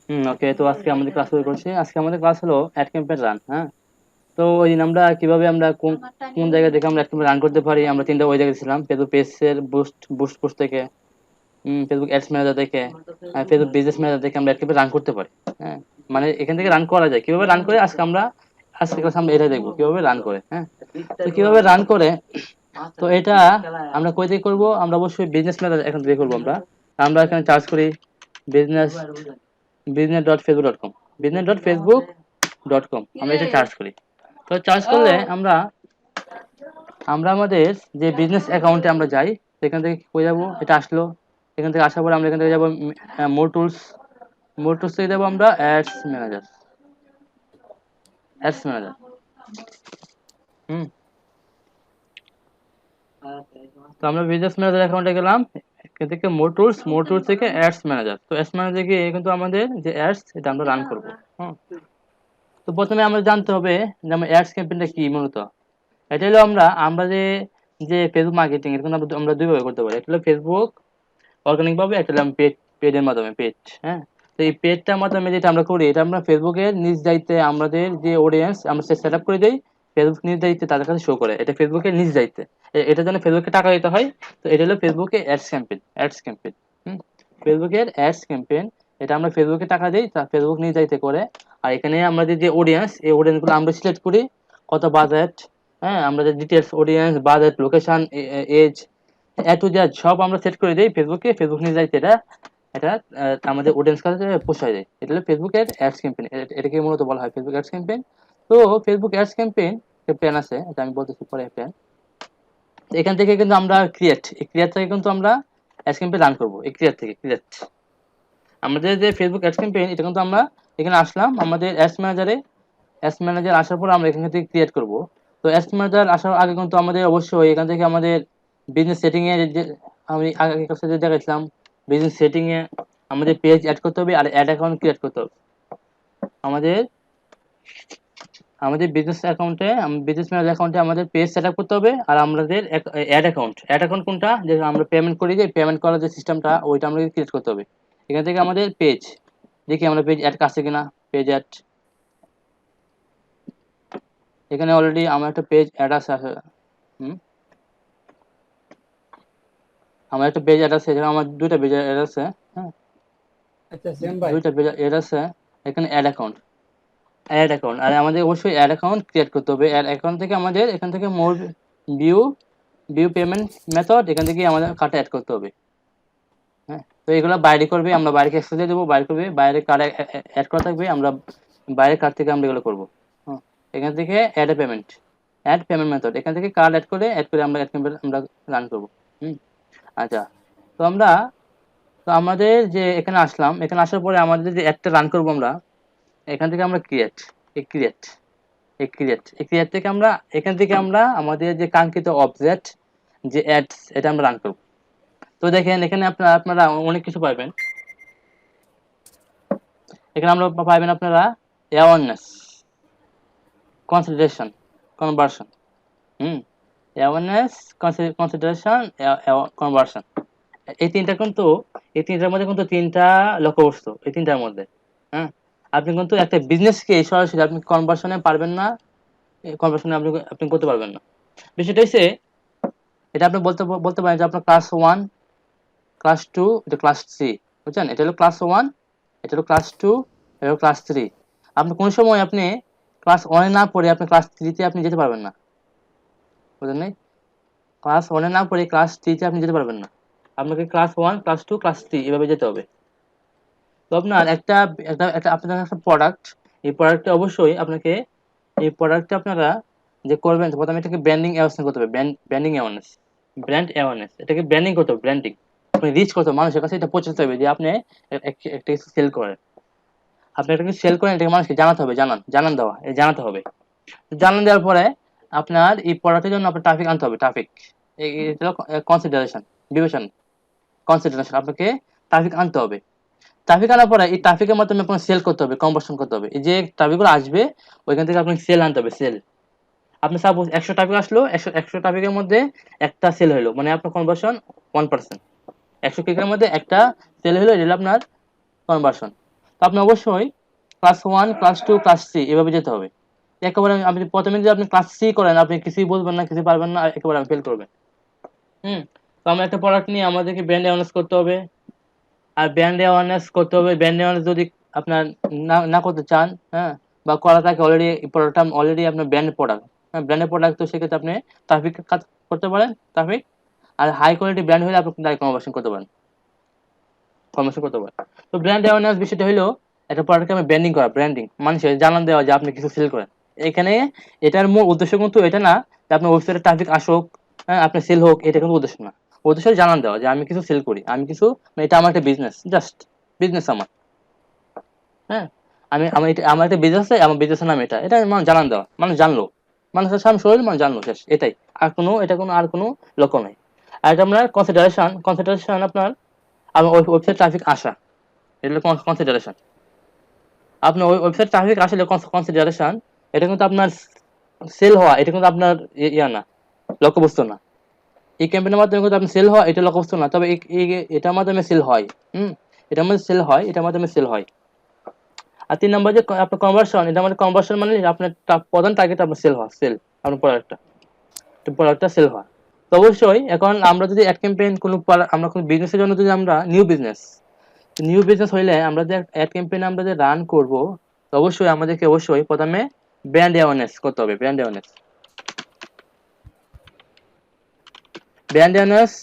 ওকে, তো আজকে আমাদের ক্লাস শুরু করছি। আজকে আমাদের ক্লাস হলো অ্যাড ক্যাম্পেইন রান। হ্যাঁ, তো ওই দিন আমরা কিভাবে আমরা কোন কোন জায়গা থেকে আমরা অ্যাড ক্যাম্পেইন রান করতে পারি, আমরা তিনটা ওই জায়গায় ছিলাম: ফেসবুক পেজের বুস্ট বুস্ট পোস্ট থেকে, ফেসবুক অ্যাডস ম্যানেজার থেকে, ফেসবুক বিজনেস ম্যানেজার থেকে আমরা অ্যাড ক্যাম্পেইন রান করতে পারি। হ্যাঁ, মানে এখান থেকে রান করা যায়। কিভাবে রান করে আজকে ক্লাস আমরা এটা দেখবো কিভাবে রান করে। হ্যাঁ, তো কিভাবে রান করে, তো এটা আমরা কই থেকে করবো? আমরা অবশ্যই বিজনেস ম্যানেজার এখন থেকে করবো। আমরা আমরা এখানে চার্জ করি বিজনেস business.facebook.com, business.facebook.com, আমরা এটা চার্জ করি। তো চার্জ করলে আমরা আমরা আমাদের যে বিজনেস অ্যাকাউন্টে আমরা যাই, সেখান থেকে কই যাবো, এটা আসলো। এখান থেকে আসার পরে আমরা এখান থেকে যাবো মোর টুলস থেকে যাবো আমরা অ্যাডস ম্যানেজার। হুম তো আমরা বিজনেস ম্যানেজার অ্যাকাউন্টে গেলাম, এখান থেকে মোর টুলস থেকে অ্যাডস ম্যানেজার। তো অ্যাডস ম্যানেজার গিয়ে কিন্তু আমাদের যে অ্যাডস এটা আমরা রান করবো। হুম তো প্রথমে আমাদের জানতে হবে যে আমার অ্যাডস ক্যাম্পেইনটা কি মূলত। এটা হলো আমরা আমরা যে যে ফেসবুক মার্কেটিং এটা কিন্তু আমরা দুইভাবে করতে পারি। একটা হলো ফেসবুক অর্গানিক ভাবে, একটা হলো পেডের মাধ্যমে পেড। হ্যাঁ, তো এই পেডটার মাধ্যমে যেটা আমরা করি, এটা আমরা ফেসবুকের নিজ দায়িত্বে আমাদের যে অডিয়েন্স আমরা সেট আপ করে দেই, ফেসবুক নিজ দায়িত্বে তাদের কাছে শো করে। এটা ফেসবুকের নিজ দায়িত্বে, এটার জন্য ফেসবুককে টাকা দিতে হয়। তো এটা হলো ফেসবুকে অ্যাডস ক্যাম্পেইন। হুম ফেসবুকের অ্যাডস ক্যাম্পেইন, এটা আমরা ফেসবুকে টাকা দিই, তা ফেসবুক নিজ দায়িত্বে করে। আর এখানে আমাদের যে অডিয়েন্স, এই অডিয়েন্স গুলো আমরা সিলেক্ট করি, কত বাজেট, হ্যাঁ আমরা যে details audience, budget, location, age, A to Z সব আমরা সেট করে দিই ফেসবুকে। ফেসবুক নিয়ে যাইতে এটা এটা আমাদের অডিয়েন্স কাছে পৌঁছায় যায়। এটা হলো ফেসবুকের অ্যাডস ক্যাম্পেইন, এটাকে মূলত বলা হয় ফেসবুক অ্যাডস ক্যাম্পেইন। তো ফেসবুক অ্যাডস ক্যাম্পেইন প্ল্যান আছে, এটা আমি বলতেছি পরে প্ল্যান। এখান থেকে কিন্তু আমরা ক্রিয়েট থেকে কিন্তু আমরা অ্যাডস ক্যাম্পেইন রান করবো। এই ক্রিয়েট আমাদের যে ফেসবুক অ্যাডস ক্যাম্পেইন, এটা কিন্তু আমরা এখানে আসলাম আমাদের অ্যাডস ম্যানেজার আসার পর আমরা এখান থেকে ক্রিয়েট করব। তো অ্যাডস ম্যানেজার আসার আগে কিন্তু আমাদের অবশ্যই এখান থেকে আমাদের বিজনেস সেটিং এ যে আমি আগে কাছে যে দেখাইছিলাম, বিজনেস সেটিং এ আমাদের পেজ অ্যাড করতে হবে আর অ্যাড অ্যাকাউন্ট ক্রিয়েট করতে হবে। আমাদের আমাদের বিজনেস ম্যানেজার অ্যাকাউন্টে আমাদের পেজ সেট আপ করতে হবে। আর আমাদের অ্যাড অ্যাকাউন্ট কোনটা, যে আমরা পেমেন্ট করি, যে পেমেন্ট করার যে সিস্টেমটা ওইটা আমাদের ক্রিয়েট করতে হবে। এখান থেকে আমাদের পেজ দেখি আমরা পেজ অ্যাড কাছে কিনা। পেজ অ্যাড, এখানে অলরেডি আমার একটা পেজ অ্যাড আছে। হুম আমার একটা পেজ অ্যাড আছে, এখানে আমার দুইটা পেজ অ্যাড আছে। হ্যাঁ, আচ্ছা সেম ভাই। দুইটা পেজ অ্যাড আছে। এখানে অ্যাড অ্যাকাউন্ট আর আমাদের অবশ্যই অ্যাড অ্যাকাউন্ট ক্রিয়েট করতে হবে। অ্যাড অ্যাকাউন্ট থেকে আমাদের এখান থেকে মোর ভিউ ভিউ পেমেন্ট মেথড, এখান থেকে আমাদের কার্ডে অ্যাড করতে হবে। হ্যাঁ, তো এগুলো বাইরে করবে, আমরা বাইরে অ্যাক্সেস দিয়ে দেবো। বাইরে করবে, বাইরে কার্ড অ্যাড করা থাকবে, আমরা বাইরের কার্ড থেকে আমরা এগুলো করবো। হ্যাঁ, এখান থেকে অ্যাড পেমেন্ট মেথড, এখান থেকে কার্ড অ্যাড করে আমরা আমরা রান করবো। হুম আচ্ছা, তো আমাদের যে এখানে আসলাম, এখানে আসার পরে আমাদের যে অ্যাডটা রান করবো আমরা, এখান থেকে আমরা এই ক্রিয়েট এই ক্রিয়েট থেকে আমরা এখান থেকে আমরা আমাদের যে কাঙ্ক্ষিত অবজেক্ট যে অ্যাডস, এটা আমরা রান করব। তো দেখেন এখানে আপনারা অনেক কিছু পাবেন। এখানে আমরা পাবেন আপনারা অ্যাওয়ারনেস, কনসিডারেশন, কনভার্সন। হুম অ্যাওয়ারনেস, কনসিডারেশন, কনভার্সন, এই তিনটা কিন্তু এই তিনটার মধ্যে কিন্তু তিনটা লক্ষ্যবস্তু এই তিনটার মধ্যে। হ্যাঁ, আপনি কিন্তু একটা বিজনেসকে সরাসরি আপনি কনভার্সনে পারবেন না, কনভার্সনে আপনি আপনি করতে পারবেন না। বিষয়টা হচ্ছে, এটা আপনি বলতে বলতে পারেন যে আপনার ক্লাস 1, ক্লাস 2, এটা ক্লাস 3। বুঝছেন, এটা হলো ক্লাস 1, এটা হলো ক্লাস 2, এটা হলো ক্লাস 3। আপনি কোন সময় আপনি ক্লাস 1-এ না পড়ে আপনি ক্লাস 3-তে আপনি যেতে পারবেন না। বুঝলেন নাই? ক্লাস 1-এ না পড়ে ক্লাস 3-তে আপনি যেতে পারবেন না। আপনাকে ক্লাস 1, ক্লাস 2, ক্লাস 3 এভাবে যেতে হবে। তো আপনার একটা একটা একটা আপনার একটা প্রোডাক্ট, এই প্রোডাক্টটা অবশ্যই আপনাকে, এই প্রোডাক্টটা আপনারা যে করবেন, প্রথমে এটাকে ব্র্যান্ডিং অ্যাওয়ারনেস করতে হবে। ব্র্যান্ড অ্যাওয়ারনেস, এটাকে ব্র্যান্ডিং করতে হবে। ব্র্যান্ডিং আপনি রিচ করতে হবে, মানুষের কাছে এটা পৌঁছাতে হবে যে আপনি একটা কিছু সেল করেন। আপনি এটাকে সেল করেন, এটাকে মানুষকে জানাতে হবে। জানান দেওয়া, এই জানাতে হবে। জানান দেওয়ার পরে আপনার এই প্রোডাক্টের জন্য আপনার ট্রাফিক আনতে হবে। এটা হলো কনসিডারেশন, বিবেচনা, কনসিডারেশন, আপনাকে ট্রাফিক আনতে হবে। ট্রাফিক আনার পরে এই ট্রাফিকের মাধ্যমে আপনাকে সেল করতে হবে, কনভার্সন করতে হবে। এই যে ট্রাফিকগুলো আসবে, ওইখান থেকে আপনাকে সেল আনতে হবে, সেল। আপনি সাপোজ 100 ট্রাফিক আসলো, 100 ট্রাফিকের মধ্যে একটা সেল হলো, মানে আপনার কনভার্সন 1%। 100 ক্লিকের মধ্যে একটা সেল হলো, এটা হলো আপনার কনভার্সন। তো আপনি অবশ্যই ক্লাস 1 ক্লাস 2 ক্লাস 3 এভাবে যেতে হবে। একেবারে আপনি প্রথমে যদি আপনি ক্লাস 3 করেন আপনি কিছুই বুঝবেন না, কিছু পারবেন না, একেবারে ফেল করবেন। হুম। তো আমরা একটা প্রোডাক্ট নিয়ে আমাদেরকে ব্র্যান্ড অ্যাওয়ারনেস করতে হবে। আর ব্র্যান্ড অ্যাওয়ারনেস করতে হবে, ব্র্যান্ড অ্যাওয়ারনেস যদি আপনার না করতে চান, হ্যাঁ, বা করা থাকে অলরেডি, প্রোডাক্টটা অলরেডি আপনার ব্র্যান্ড প্রোডাক্ট, হ্যাঁ, ব্র্যান্ডের প্রোডাক্ট, তো সেক্ষেত্রে আপনি ট্রাফিক কাজ করতে পারেন, ট্রাফিক। আর হাই কোয়ালিটি ব্র্যান্ড হলে আপনি ডাইরেক্ট কনভার্সন করতে পারেন, কনভার্সন করতে পারেন। তো ব্র্যান্ড অ্যাওয়ারনেস বিষয়টা হলো একটা প্রোডাক্টকে আমি ব্র্যান্ডিং করা, ব্র্যান্ডিং মানুষের জানান দেওয়া যে আপনি কিছু সেল করেন। এখানে এটার মূল উদ্দেশ্য কিন্তু এটা না যে আপনার ওয়েবসাইটে ট্রাফিক আসুক, হ্যাঁ, আপনার সেল হোক, এটা কিন্তু উদ্দেশ্য না। উদ্দেশ্য জানান দেওয়া যে আমি কিছু সেল করি, আমি কিছু, এটা আমার একটা বিজনেস, জাস্ট বিজনেস আমার, হ্যাঁ, আমি আমার এটা আমার একটা বিজনেস আছে, আমার বিজনেসের নাম এটা, এটা মানুষ জানান দেওয়া, মানুষ জানলো, মানুষের সামনে শরীর মানুষ জানলো, শেষ, এটাই। আর কোনো, এটা কোনো আর কোনো লক্ষ্য নাই। আর এটা আপনার কনসিডারেশন, কনসিডারেশন আপনার আমার ওয়েবসাইট ট্রাফিক আসা, এটা হলো কনসিডারেশন। আপনার ওয়েবসাইট ট্রাফিক আসলে কনসিডারেশন, এটা কিন্তু আপনার সেল হওয়া, এটা কিন্তু আপনার ইয়া না, লক্ষ্যবস্তু না। এই ক্যাম্পেইনের মাধ্যমে কিন্তু আপনি সেল হওয়া এটা লক্ষ্যবস্তু না, তবে এটার মাধ্যমে সেল হয়। হুম। এটার মধ্যে সেল হয়, এটার মাধ্যমে সেল হয়। আর 3 নাম্বার যে আপনার কনভার্সন, এটা মানে কনভার্সন মানে আপনার প্রধান টার্গেট আপনার সেল হওয়া, সেল, আপনার প্রোডাক্টটা সেল হওয়া। তো অবশ্যই এখন আমরা যদি অ্যাড ক্যাম্পেইন কোনো আমরা কোনো বিজনেসের জন্য যদি আমরা নিউ বিজনেস হইলে আমরা যে অ্যাড ক্যাম্পেইন আমরা যে রান করব, তো অবশ্যই আমাদেরকে অবশ্যই প্রথমে ব্র্যান্ড অ্যাওয়ারনেস করতে হবে, ব্র্যান্ড অ্যাওয়ারনেস,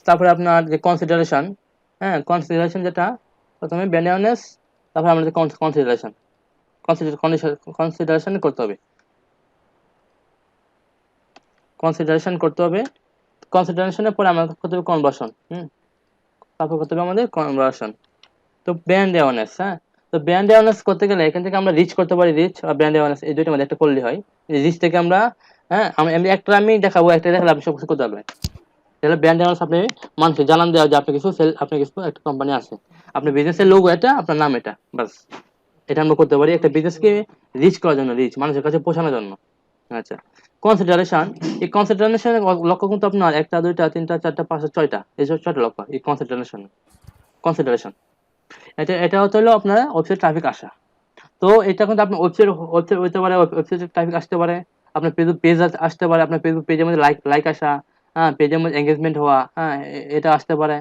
তারপরে আপনার যে কনসিডারেশন, হ্যাঁ, কনসিডারেশন যেটা, প্রথমে ব্র্যান্ড অ্যাওয়ারনেস, তারপরে আমাদের কনসিডারেশন, কনসিডারেশন করতে হবে, কনসিডারেশন করতে হবে। কনসিডারেশনের পরে আমাদের করতে হবে কনভার্সন। তারপর করতে হবে আমাদের কনভার্সন। তো ব্র্যান্ড অ্যাওয়ারনেস, হ্যাঁ, তো ব্র্যান্ড অ্যাওয়ারনেস করতে গেলে এখান থেকে আমরা রিচ করতে পারি, রিচ আর ব্র্যান্ড অ্যাওয়ারনেস এই দুইটার মধ্যে একটা করলে হয়। রিচ থেকে আমরা, হ্যাঁ, আমি দেখাবো, একটা দেখালে আপনি সব কিছু করতে পারবেন। তাহলে ব্র্যান্ড অ্যাওয়ারনেস আপনি মানুষকে জানান দেওয়া যে আপনি কিছু সেল, আপনি কিছু একটা কোম্পানি আছে, আপনার বিজনেসের লোগো এটা, আপনার নাম এটা, বাস। এটা আমরা করতে পারি একটা বিজনেসকে রিচ করার জন্য, রিচ মানুষের কাছে পৌঁছানোর জন্য। আচ্ছা, কনসিডারেশন, এই কনসিডারেশনের লক্ষ্য কিন্তু আপনার একটা, দুইটা, তিনটা, চারটা, পাঁচটা, ছয়টা, এই ছয়টা লক্ষ্য এই কনসিডারেশন। এটা হতে হলো আপনার ওয়েবসাইট ট্রাফিক আসা। তো এটা কিন্তু আপনার ওয়েবসাইট হতে পারে, ওয়েবসাইটে ট্রাফিক আসতে পারে, আপনার পেজ আসতে পারে, আপনার ফেসবুক পেজের মধ্যে লাইক লাইক আসা, হ্যাঁ, পেজের মধ্যে এঙ্গেজমেন্ট হওয়া, হ্যাঁ, এটা আসতে পারে।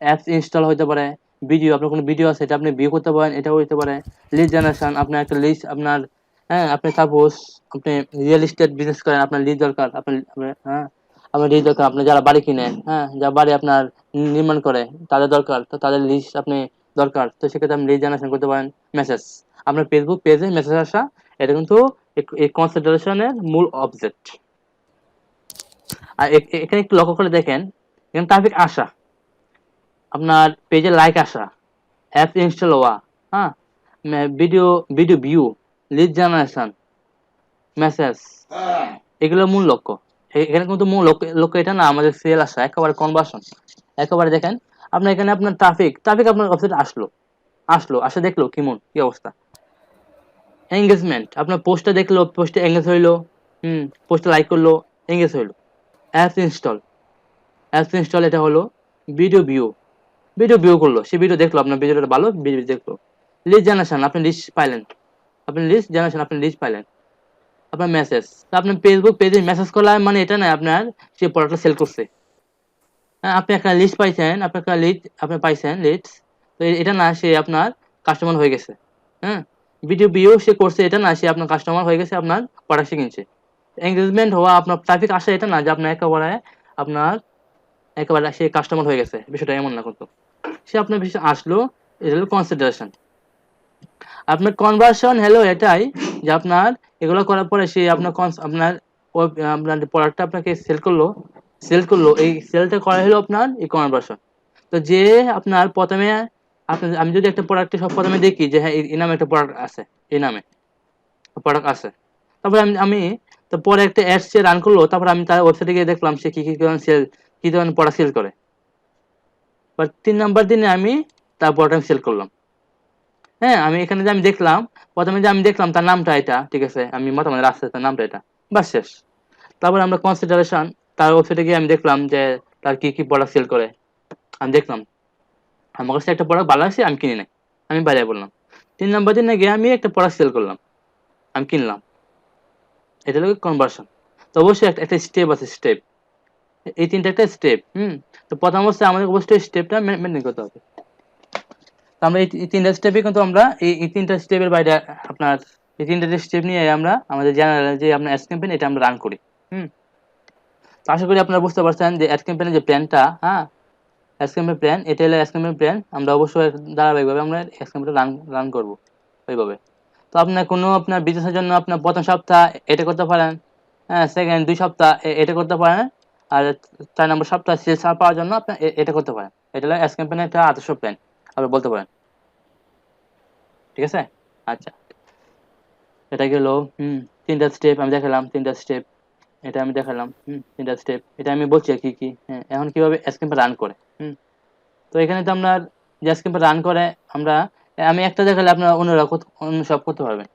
অ্যাপস ইনস্টল হতে পারে, ভিডিও, আপনার কোনো ভিডিও আছে এটা আপনি ভিউ করতে পারেন, এটাও হতে পারে। লিড জেনারেশন, আপনার একটা লিস্ট আপনার, হ্যাঁ, আপনি সাপোজ আপনি রিয়েল এস্টেট বিজনেস করেন, আপনার লিড দরকার, হ্যাঁ, আপনার লিড দরকার, আপনি যারা বাড়ি কিনেন, হ্যাঁ, যারা বাড়ি আপনার নির্মাণ করে তাদের দরকার, তো তাদের লিস্ট আপনি দরকার, তো সেক্ষেত্রে আপনি লিড জেনারেশন করতে পারেন। মেসেজ, আপনার ফেসবুক পেজে মেসেজ আসা, এটা কিন্তু এই কনসিডারেশনের মূল অবজেক্ট। আর এখানে একটু লক্ষ্য করে দেখেন, এখানে ট্রাফিক আসা, আপনার পেজে লাইক আসা, অ্যাপ ইনস্টল হওয়া, হ্যাঁ, video video view, lead generation, message, এগুলো মূল লক্ষ্য। এখানে কিন্তু মূল লক্ষ্য এটা না আমাদের সেল আসা, একেবারে কনভার্সন। একেবারে দেখেন, আপনার এখানে আপনার ট্রাফিক আপনার ওয়েবসাইটে আসে, দেখলো কি অবস্থা। এঙ্গেজমেন্ট, আপনার পোস্টটা দেখলো, পোস্টে এঙ্গেজ হইলো, পোস্টে লাইক করলো, এঙ্গেজ হইলো। অ্যাপস ইনস্টল, এটা হলো। ভিডিও ভিউ, করলো, সে ভিডিও দেখলো, আপনার ভিডিওটা ভালো, ভিডিও দেখলো। লিড জেনারেশন, আপনি লিস্ট পাইলেন। আপনার মেসেজ, আপনার ফেসবুক পেজে মেসেজ করলাম মানে এটা না আপনার সে প্রোডাক্টটা সেল করছে, হ্যাঁ, আপনি একটা লিস্ট পাইছেন, আপনি একটা লিড আপনি পাইছেন লিডস, তো এটা না সে আপনার কাস্টমার হয়ে গেছে, হ্যাঁ। ভিডিও ভিউ সে করছে এটা না সে আপনার কাস্টমার হয়ে গেছে, আপনার প্রোডাক্ট সে কিনছে। এঙ্গেজমেন্ট হওয়া, আপনার ট্রাফিক আসা, এটা না যে আপনার একেবারে সে কাস্টমার হয়ে গেছে, বিষয়টা এমন না কিন্তু, সে আপনার বিষয় আসলো, এটা হলো কনসিডারেশন। আপনার কনভার্সন হলো এটাই যে আপনার এগুলো করার পরে সে আপনার প্রোডাক্টটা আপনাকে সেল করলো, এই সেলটা করা হলো আপনার এই কনভার্সন। তো যে আপনার প্রথমে আমি যদি একটা প্রোডাক্টে সব প্রথমে দেখি যে হ্যাঁ এই নামে একটা প্রোডাক্ট আছে, এই নামে প্রোডাক্ট আছে, তারপরে আমি তো পরে একটা অ্যাডস সে রান করলো, তারপর আমি তার ওয়েবসাইটে গিয়ে দেখলাম সে কি ধরনের প্রোডাক্ট সেল করে। 3 নাম্বার দিনে আমি তার প্রোডাক্ট সেল করলাম, হ্যাঁ। আমি এখানে যে আমি দেখলাম, প্রথমে যে আমি দেখলাম তার নামটা এটা, ঠিক আছে, আমি মতামত রাখছি তার নামটা এটা, বাস, শেষ। তারপর আমরা কনসিডারেশন, তার ওয়েবসাইটে গিয়ে আমি দেখলাম যে তার কি প্রোডাক্ট সেল করে, আমি দেখলাম, আমার কাছে একটা প্রোডাক্ট ভালো আছে, আমি কিনি নাই, আমি বাইরে বললাম। 3 নাম্বার দিনে গিয়ে আমি একটা প্রোডাক্ট সেল করলাম, আমি কিনলাম, এটা হলো কনভার্সন। তো অবশ্যই একটা স্টেপ আছে, স্টেপ, এই তিনটা একটা স্টেপ। তো প্রথম অবস্থায় আমাদের অবশ্যই স্টেপটা মেনটেন করতে হবে। তো আমরা এই তিনটা স্টেপে কিন্তু আমরা এই তিনটা স্টেপের বাইরে আপনার এই তিনটা স্টেপ নিয়ে আমরা আমাদের জেনারেল যে আপনার অ্যাড ক্যাম্পেইন এটা আমরা রান করি। হুম তো আশা করি আপনারা বুঝতে পারছেন যে অ্যাড ক্যাম্পেইনের যে প্ল্যানটা, হ্যাঁ, অ্যাড ক্যাম্পেইন প্ল্যান, এটা হলো অ্যাড ক্যাম্পেইন প্ল্যান। আমরা অবশ্যই ধারাবাহিকভাবে আমরা অ্যাড ক্যাম্পেইনটা রান করব ওইভাবে। তো আপনার কোনো আপনার বিজনেসের জন্য আপনার প্রথম সপ্তাহ এটা করতে পারেন, হ্যাঁ, সেকেন্ড 2 সপ্তাহ এটা করতে পারেন, আর 4 নম্বর সপ্তাহ সেল ছাড় পাওয়ার জন্য আপনি এটা করতে পারেন। এটা হলো অ্যাড ক্যাম্পেইনের একটা আদর্শ প্ল্যান আপনি বলতে পারেন। ঠিক আছে? আচ্ছা, এটা গেল তিনটা স্টেপ আমি দেখালাম, তিনটা স্টেপ এটা আমি দেখালাম, তিনটা স্টেপ এটা আমি বলছি কি কি। হ্যাঁ, এখন কিভাবে অ্যাড ক্যাম্পেইন রান করে। তো এখানে তো আপনার যে অ্যাড ক্যাম্পেইন রান করে আমরা, আমি একটা দেখালে আপনারা অন্য সব করতে পারবেন।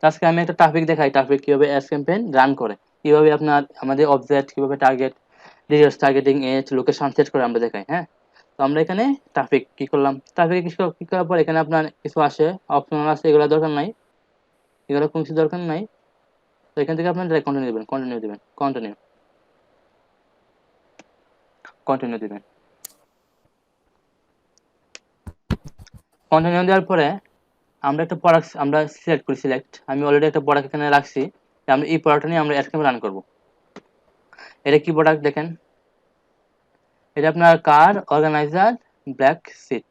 আজকে আমি একটা টপিক দেখাই, টপিক কিভাবে অ্যাড ক্যাম্পেইন রান করে, কিভাবে আপনার আমাদের অবজেক্ট কিভাবে target, readers targeting, age, location set করে আমরা দেখাই। হ্যাঁ, তো আমরা এখানে টপিক কি করলাম, টপিক কি করার পর এখানে আপনার কিছু আসে, অপশনাল আছে, এগুলো দরকার নাই, এগুলো কোনো কিছু দরকার নাই। তো এখান থেকে আপনার কন্টিনিউ দিবেন, কন্টিনিউ দিবেন। কন্টিনিউ দেওয়ার পরে আমরা একটা প্রোডাক্ট আমরা সিলেক্ট করি, আমি অলরেডি একটা প্রোডাক্ট এখানে রাখছি, আমরা এই প্রোডাক্টটা নিয়ে আমরা অ্যাড ক্যাম্পেইন রান করব। এটা কি প্রোডাক্ট দেখেন, এটা আপনার কার অর্গানাইজার ব্ল্যাক সিট,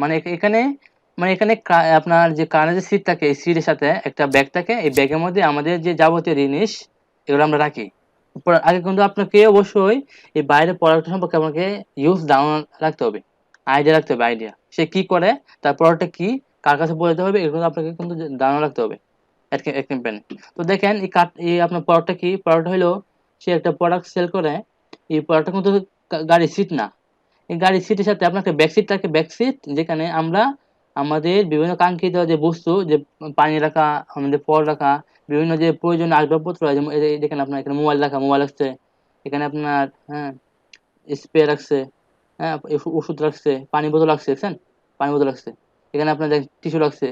মানে এখানে, আপনার যে কারের যে সিট থাকে, এই সিটের সাথে একটা ব্যাগ থাকে, এই ব্যাগের মধ্যে আমাদের যে যাবতীয় জিনিস এগুলো আমরা রাখি। আগে কিন্তু আপনাকে অবশ্যই এই বাইরের প্রোডাক্ট সম্পর্কে আপনাকে ধারণা রাখতে হবে, আইডিয়া রাখতে হবে, আইডিয়া সে কি করে, তার প্রোডাক্টটা কি, কার কাছে পৌঁছাতে হবে, এগুলো আপনাকে কিন্তু ধারণা রাখতে হবে এক ক্যাম্পেইন। তো দেখেন এই আপনার প্রোডাক্টটা কি, প্রোডাক্ট হলো সে একটা প্রোডাক্ট সেল করে। এই প্রোডাক্টটা কিন্তু গাড়ির সিট না, এই গাড়ির সিটের সাথে আপনার একটা ব্যাক সিট থাকে, ব্যাক সিট যেখানে আমরা আমাদের বিভিন্ন কাঙ্ক্ষিত যে বস্তু, যে পানি রাখা, আমাদের ফল রাখা, বিভিন্ন যে প্রয়োজনীয় আসবাবপত্র, যেমন দেখেন আপনার এখানে মোবাইল রাখা, মোবাইল রাখছে এখানে আপনার, হ্যাঁ, স্প্রে রাখছে, হ্যাঁ, ওষুধ রাখছে, পানি বোতল রাখছে, দেখছেন, পানি বোতল রাখছে, এখানে আপনার টিস্যু রাখছে,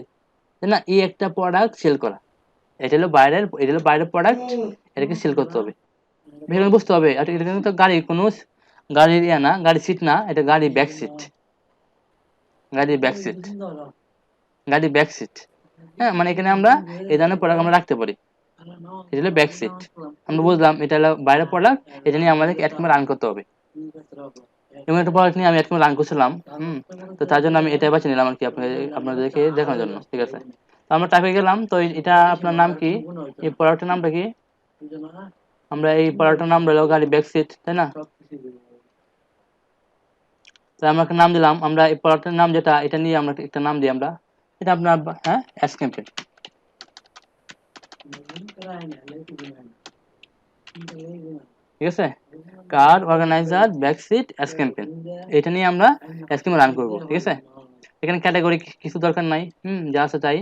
তাই না? এই একটা প্রোডাক্ট সেল করা, এটা হলো বাইরের প্রোডাক্ট, এটাকে সেল করতে হবে, বিষয়টা বুঝতে হবে। আর এটা কিন্তু গাড়ির ইয়া না, গাড়ির সিট না, এটা গাড়ি ব্যাক সিট, গাড়ির ব্যাক সিট, গাড়ির ব্যাক সিট। হ্যাঁ, মানে এখানে আমরা এই ধরনের প্রোডাক্ট আমরা রাখতে পারি, এটা হলো ব্যাক সিট। আমরা বুঝলাম এটা হলো বাইরের প্রোডাক্ট, এটা নিয়ে আমাদেরকে অ্যাড করে রান করতে হবে। এবং একটা প্রোডাক্ট নিয়ে আমি অ্যাড করে রান করছিলাম, তো তার জন্য আমি এটা বাছে নিলাম আর কি, আপনাদেরকে দেখানোর জন্য। ঠিক আছে, তো আমরা টাইপে গেলাম, তো এটা আপনার নাম কি, এই প্রোডাক্টের নামটা কি, আমরা এই প্রোডাক্টের নাম হলো গাড়ি ব্যাক সিট, তাই না? তো আমরা একটা নাম দিলাম, আমরা এই প্রোডাক্টের নাম যেটা, এটা নিয়ে আমরা একটা নাম দিই আমরা, এটা আপনার, হ্যাঁ, অ্যাড ক্যাম্পেইন। ঠিক আছে, car organizer back seat ad campaign, এটা নিয়ে আমরা অ্যাড ক্যাম্পেইন রান করব। ঠিক আছে, এখানে ক্যাটাগরি কিছু দরকার নাই, যা আছে তাই,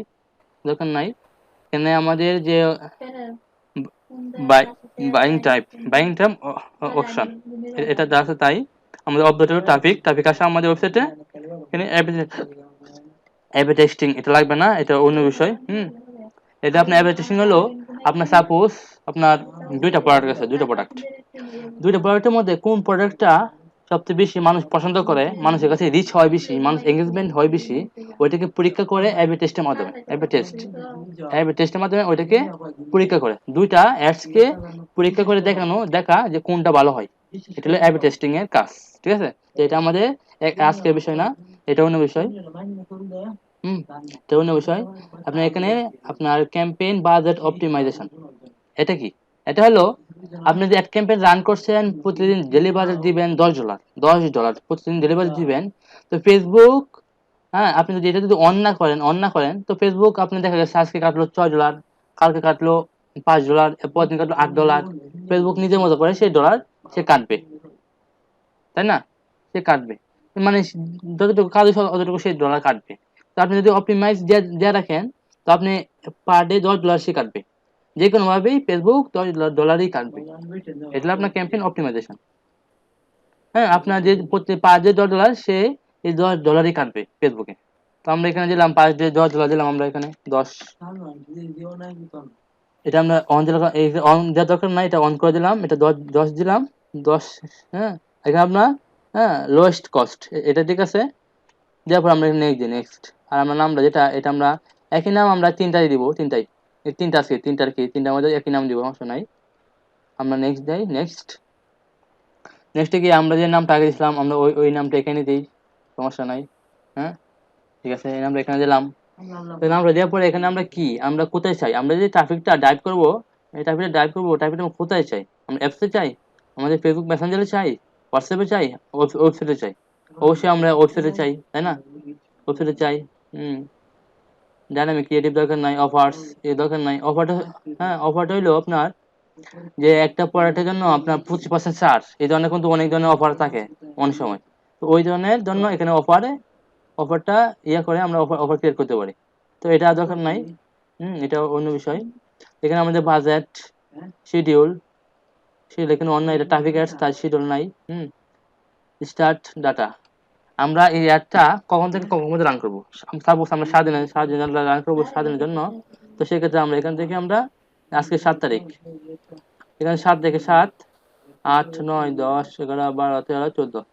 দরকার নাই। এখানে আমাদের যে বাইং টাইপ অপশন, এটা যা আছে তাই, আমাদের অবজেক্ট টপিক আসে আমাদের ওয়েবসাইটে। এখানে অ্যাডভার্টাইজিং এটা লাগবে না, এটা অন্য বিষয়। এটা আপনার অ্যাডভার্টাইজিং হলো, আপনার সাপোজ আপনার দুইটা প্রোডাক্টের মধ্যে কোন প্রোডাক্টটা সবচেয়ে বেশি মানুষ পছন্দ করে, মানুষের কাছে রিচ হয় বেশি, মানুষ এঙ্গেজমেন্ট হয় বেশি, ওইটাকে পরীক্ষা করে অ্যাবি টেস্টের মাধ্যমে ওইটাকে পরীক্ষা করে, দুইটা অ্যাডস কে পরীক্ষা করে দেখা যে কোনটা ভালো হয়, এটা হলো অ্যাবি টেস্টিং এর কাজ। ঠিক আছে, তো এটা আমাদের আজকের বিষয় না, এটা অন্য বিষয়। এটা অন্য বিষয়। আপনার এখানে আপনার ক্যাম্পেইন বাজেট অপটিমাইজেশন, এটা কি, এটা হলো আপনি যে এক ক্যাম্পেইন রান করছেন, প্রতিদিন ডেলি বাজেট দিবেন $10 প্রতিদিন ডেলি বাজেট দিবেন। তো ফেসবুক, হ্যাঁ, আপনি যদি এটা যদি অন না করেন, তো ফেসবুক আপনি দেখা গেছে আজকে কাটলো $6, কালকে কাটলো $5, এরপর দিন কাটলো $8, ফেসবুক নিজের মতো করে সেই ডলার সে কাটবে, তাই না? সে কাটবে, মানে যতটুকু কাজ হবে অতটুকু সেই ডলার কাটবে। তো আপনি যদি অপটিমাইজ দিয়ে রাখেন, তো আপনি পার ডে $10 সে কাটবে, যে কোনো ভাবেই ফেসবুক $10 কাটবে। এটা হলো আপনার ক্যাম্পেইন অপটিমাইজেশন। হ্যাঁ, আপনার যে প্রত্যেক পার ডে $10 সে এই $10 কাটবে ফেসবুকে। তো আমরা এখানে দিলাম 5 দিয়ে 10 দিলাম আমরা এখানে 10। এটা আমরা অন দিলাম, এই যে অন দেওয়ার দরকার নাই, এটা অন করে দিলাম, এটা 10 দিলাম 10। হ্যাঁ, এখানে আপনার হ্যাঁ লোয়েস্ট কস্ট এটা ঠিক আছে। দেওয়ার পর আমরা নেক্সট দিই নেক্সট। আর আমরা নামটা যেটা এটা আমরা একই নাম আমরা তিনটাই দিব, তিনটাই এই তিনটা আছে তিনটার কি তিনটার মধ্যে একই নাম দিব, সমস্যা নাই। আমরা নেক্সট দেই নেক্সট। নেক্সটে গিয়ে আমরা যে নামটা আগে দিয়েছিলাম আমরা ওই নামটা এখানে দিই, সমস্যা নাই। হ্যাঁ ঠিক আছে, এই নামটা এখানে দিলাম। তো নামটা দেওয়ার পরে এখানে আমরা কি আমরা কোথায় চাই, আমরা যে ট্রাফিকটা ডাইভ করবো, এই ট্রাফিকটা ডাইভ করবো, ট্রাফিকটা আমরা কোথায় চাই, আমরা অ্যাপসে চাই, আমাদের ফেসবুক মেসেঞ্জারে চাই, হোয়াটসঅ্যাপে চাই, ওয়েবসাইটে চাই। অবশ্যই আমরা ওয়েবসাইটে চাই, তাই না? ওয়েবসাইটে চাই। হুম, ডাইনামিক ক্রিয়েটিভ দরকার নাই, অফার্স এর দরকার নাই। অফারটা হ্যাঁ অফারটা হইলো আপনার যে একটা প্রোডাক্টের জন্য আপনার 25% ছাড়, এই ধরনের কিন্তু অনেক ধরনের অফার থাকে অনেক সময়। তো ওই ধরনের জন্য এখানে অফারটা ইয়ে করে আমরা অফার ক্রিয়েট করতে পারি। তো এটা দরকার নাই। এটা অন্য বিষয়। এখানে আমাদের বাজেট, শিডিউল, শিডিউল এখানে অন্য, এটা ট্রাফিক অ্যাডস তার শিডিউল নাই। স্টার্ট ডাটা, আমরা এই অ্যাডটা কখন থেকে কখন মধ্যে রান করবো। সাপোজ আমরা সারাদিন রান করবো সারাদিনের জন্য। তো সেক্ষেত্রে আমরা এখান থেকে আমরা আজকে 7 তারিখ, এখানে 7 থেকে 7, 8, 9, 10, 11, 12, 13, 14,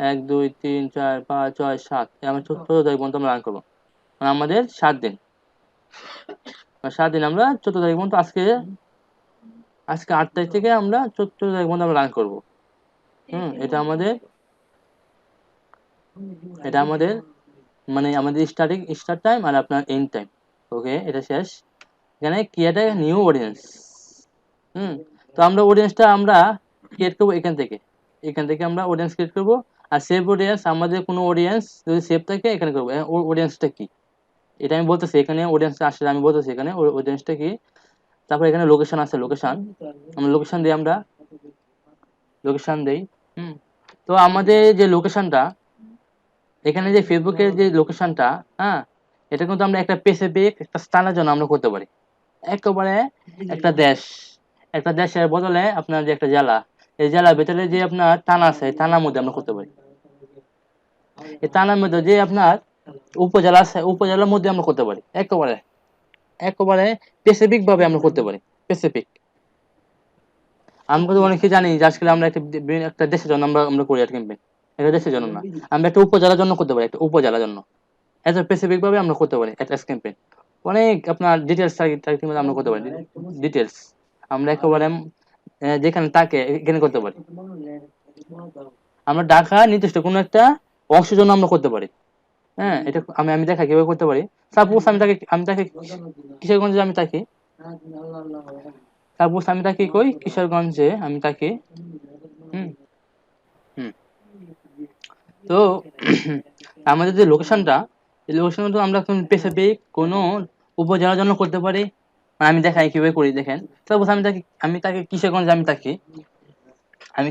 1, 2, 3, 4, 5, 6, 7, আমরা 14 তারিখ পর্যন্ত আমরা রান করবো। মানে আমাদের 7 দিন, 7 দিন আমরা 14 তারিখ পর্যন্ত, আজকে আজকে 8 তারিখ থেকে আমরা 14 তারিখ পর্যন্ত আমরা রান করবো। এটা আমাদের এটা আমাদের মানে আমাদের স্টার্ট টাইম আর আপনার এন্ড টাইম। ওকে, এটা শেষ। এখানে ক্রিয়েট এ নিউ অডিয়েন্স। তো আমরা অডিয়েন্সটা আমরা ক্রিয়েট করবো এখান থেকে আমরা অডিয়েন্স ক্রিয়েট করবো। আর সেভ অডিয়েন্স, আমাদের কোনো অডিয়েন্স যদি সেভ থাকে এখানে করবো। অডিয়েন্সটা কি এটা আমি বলতেছি, এখানে অডিয়েন্সটা আসলে আমি বলতেছি এখানে অডিয়েন্সটা কি। তারপর এখানে লোকেশন আছে, লোকেশন আমরা লোকেশন দেই। হুম তো আমাদের যে লোকেশনটা, এখানে যে ফেসবুকের যে লোকেশনটা, হ্যাঁ এটা কিন্তু আমরা একটা স্পেসিফিক একটা স্থানের জন্য আমরা করতে পারি। একেবারে একটা দেশ, একটা দেশের বদলে আপনার যে একটা জেলা, এই জেলার ভেতরে যে আপনার থানা আছে, এই থানার মধ্যে আমরা করতে পারি। এই থানার মধ্যে যে আপনার উপজেলা আছে, উপজেলার মধ্যে আমরা করতে পারি। একেবারে একেবারে স্পেসিফিক ভাবে আমরা করতে পারি, স্পেসিফিক। আমরা তো অনেকে জানি যে আজকাল আমরা একটা দেশের জন্য আমরা আমরা করি আর ক্যাম্পেইন, একটা দেশের জন্য না, আমরা একটা উপজেলার জন্য করতে পারি, একটা উপজেলার জন্য এত স্পেসিফিক ভাবে আমরা করতে পারি একটা ক্যাম্পেইন। অনেক আপনার ডিটেলস টার্গেটিং আমরা করতে পারি, ডিটেলস আমরা একেবারে যেখানে তাকে এখানে করতে পারি। আমরা ঢাকা নির্দিষ্ট কোনো একটা অংশের জন্য আমরা করতে পারি। এটা আমি আমি দেখা কিভাবে করতে পারি। সাপোজ আমি তাকে কিশোরগঞ্জে আমি থাকি, সাপোজ আমি থাকি কই কিশোরগঞ্জে আমি থাকি। হুম হুম তো আমাদের যে লোকেশনটা, এই লোকেশনটা আমরা স্পেসিফিক কোনো উপজেলার জন্য করতে পারি। মানে আমি দেখাই কিভাবে করি, দেখেন। সাপোজ আমি তাকে কিশোরগঞ্জে আমি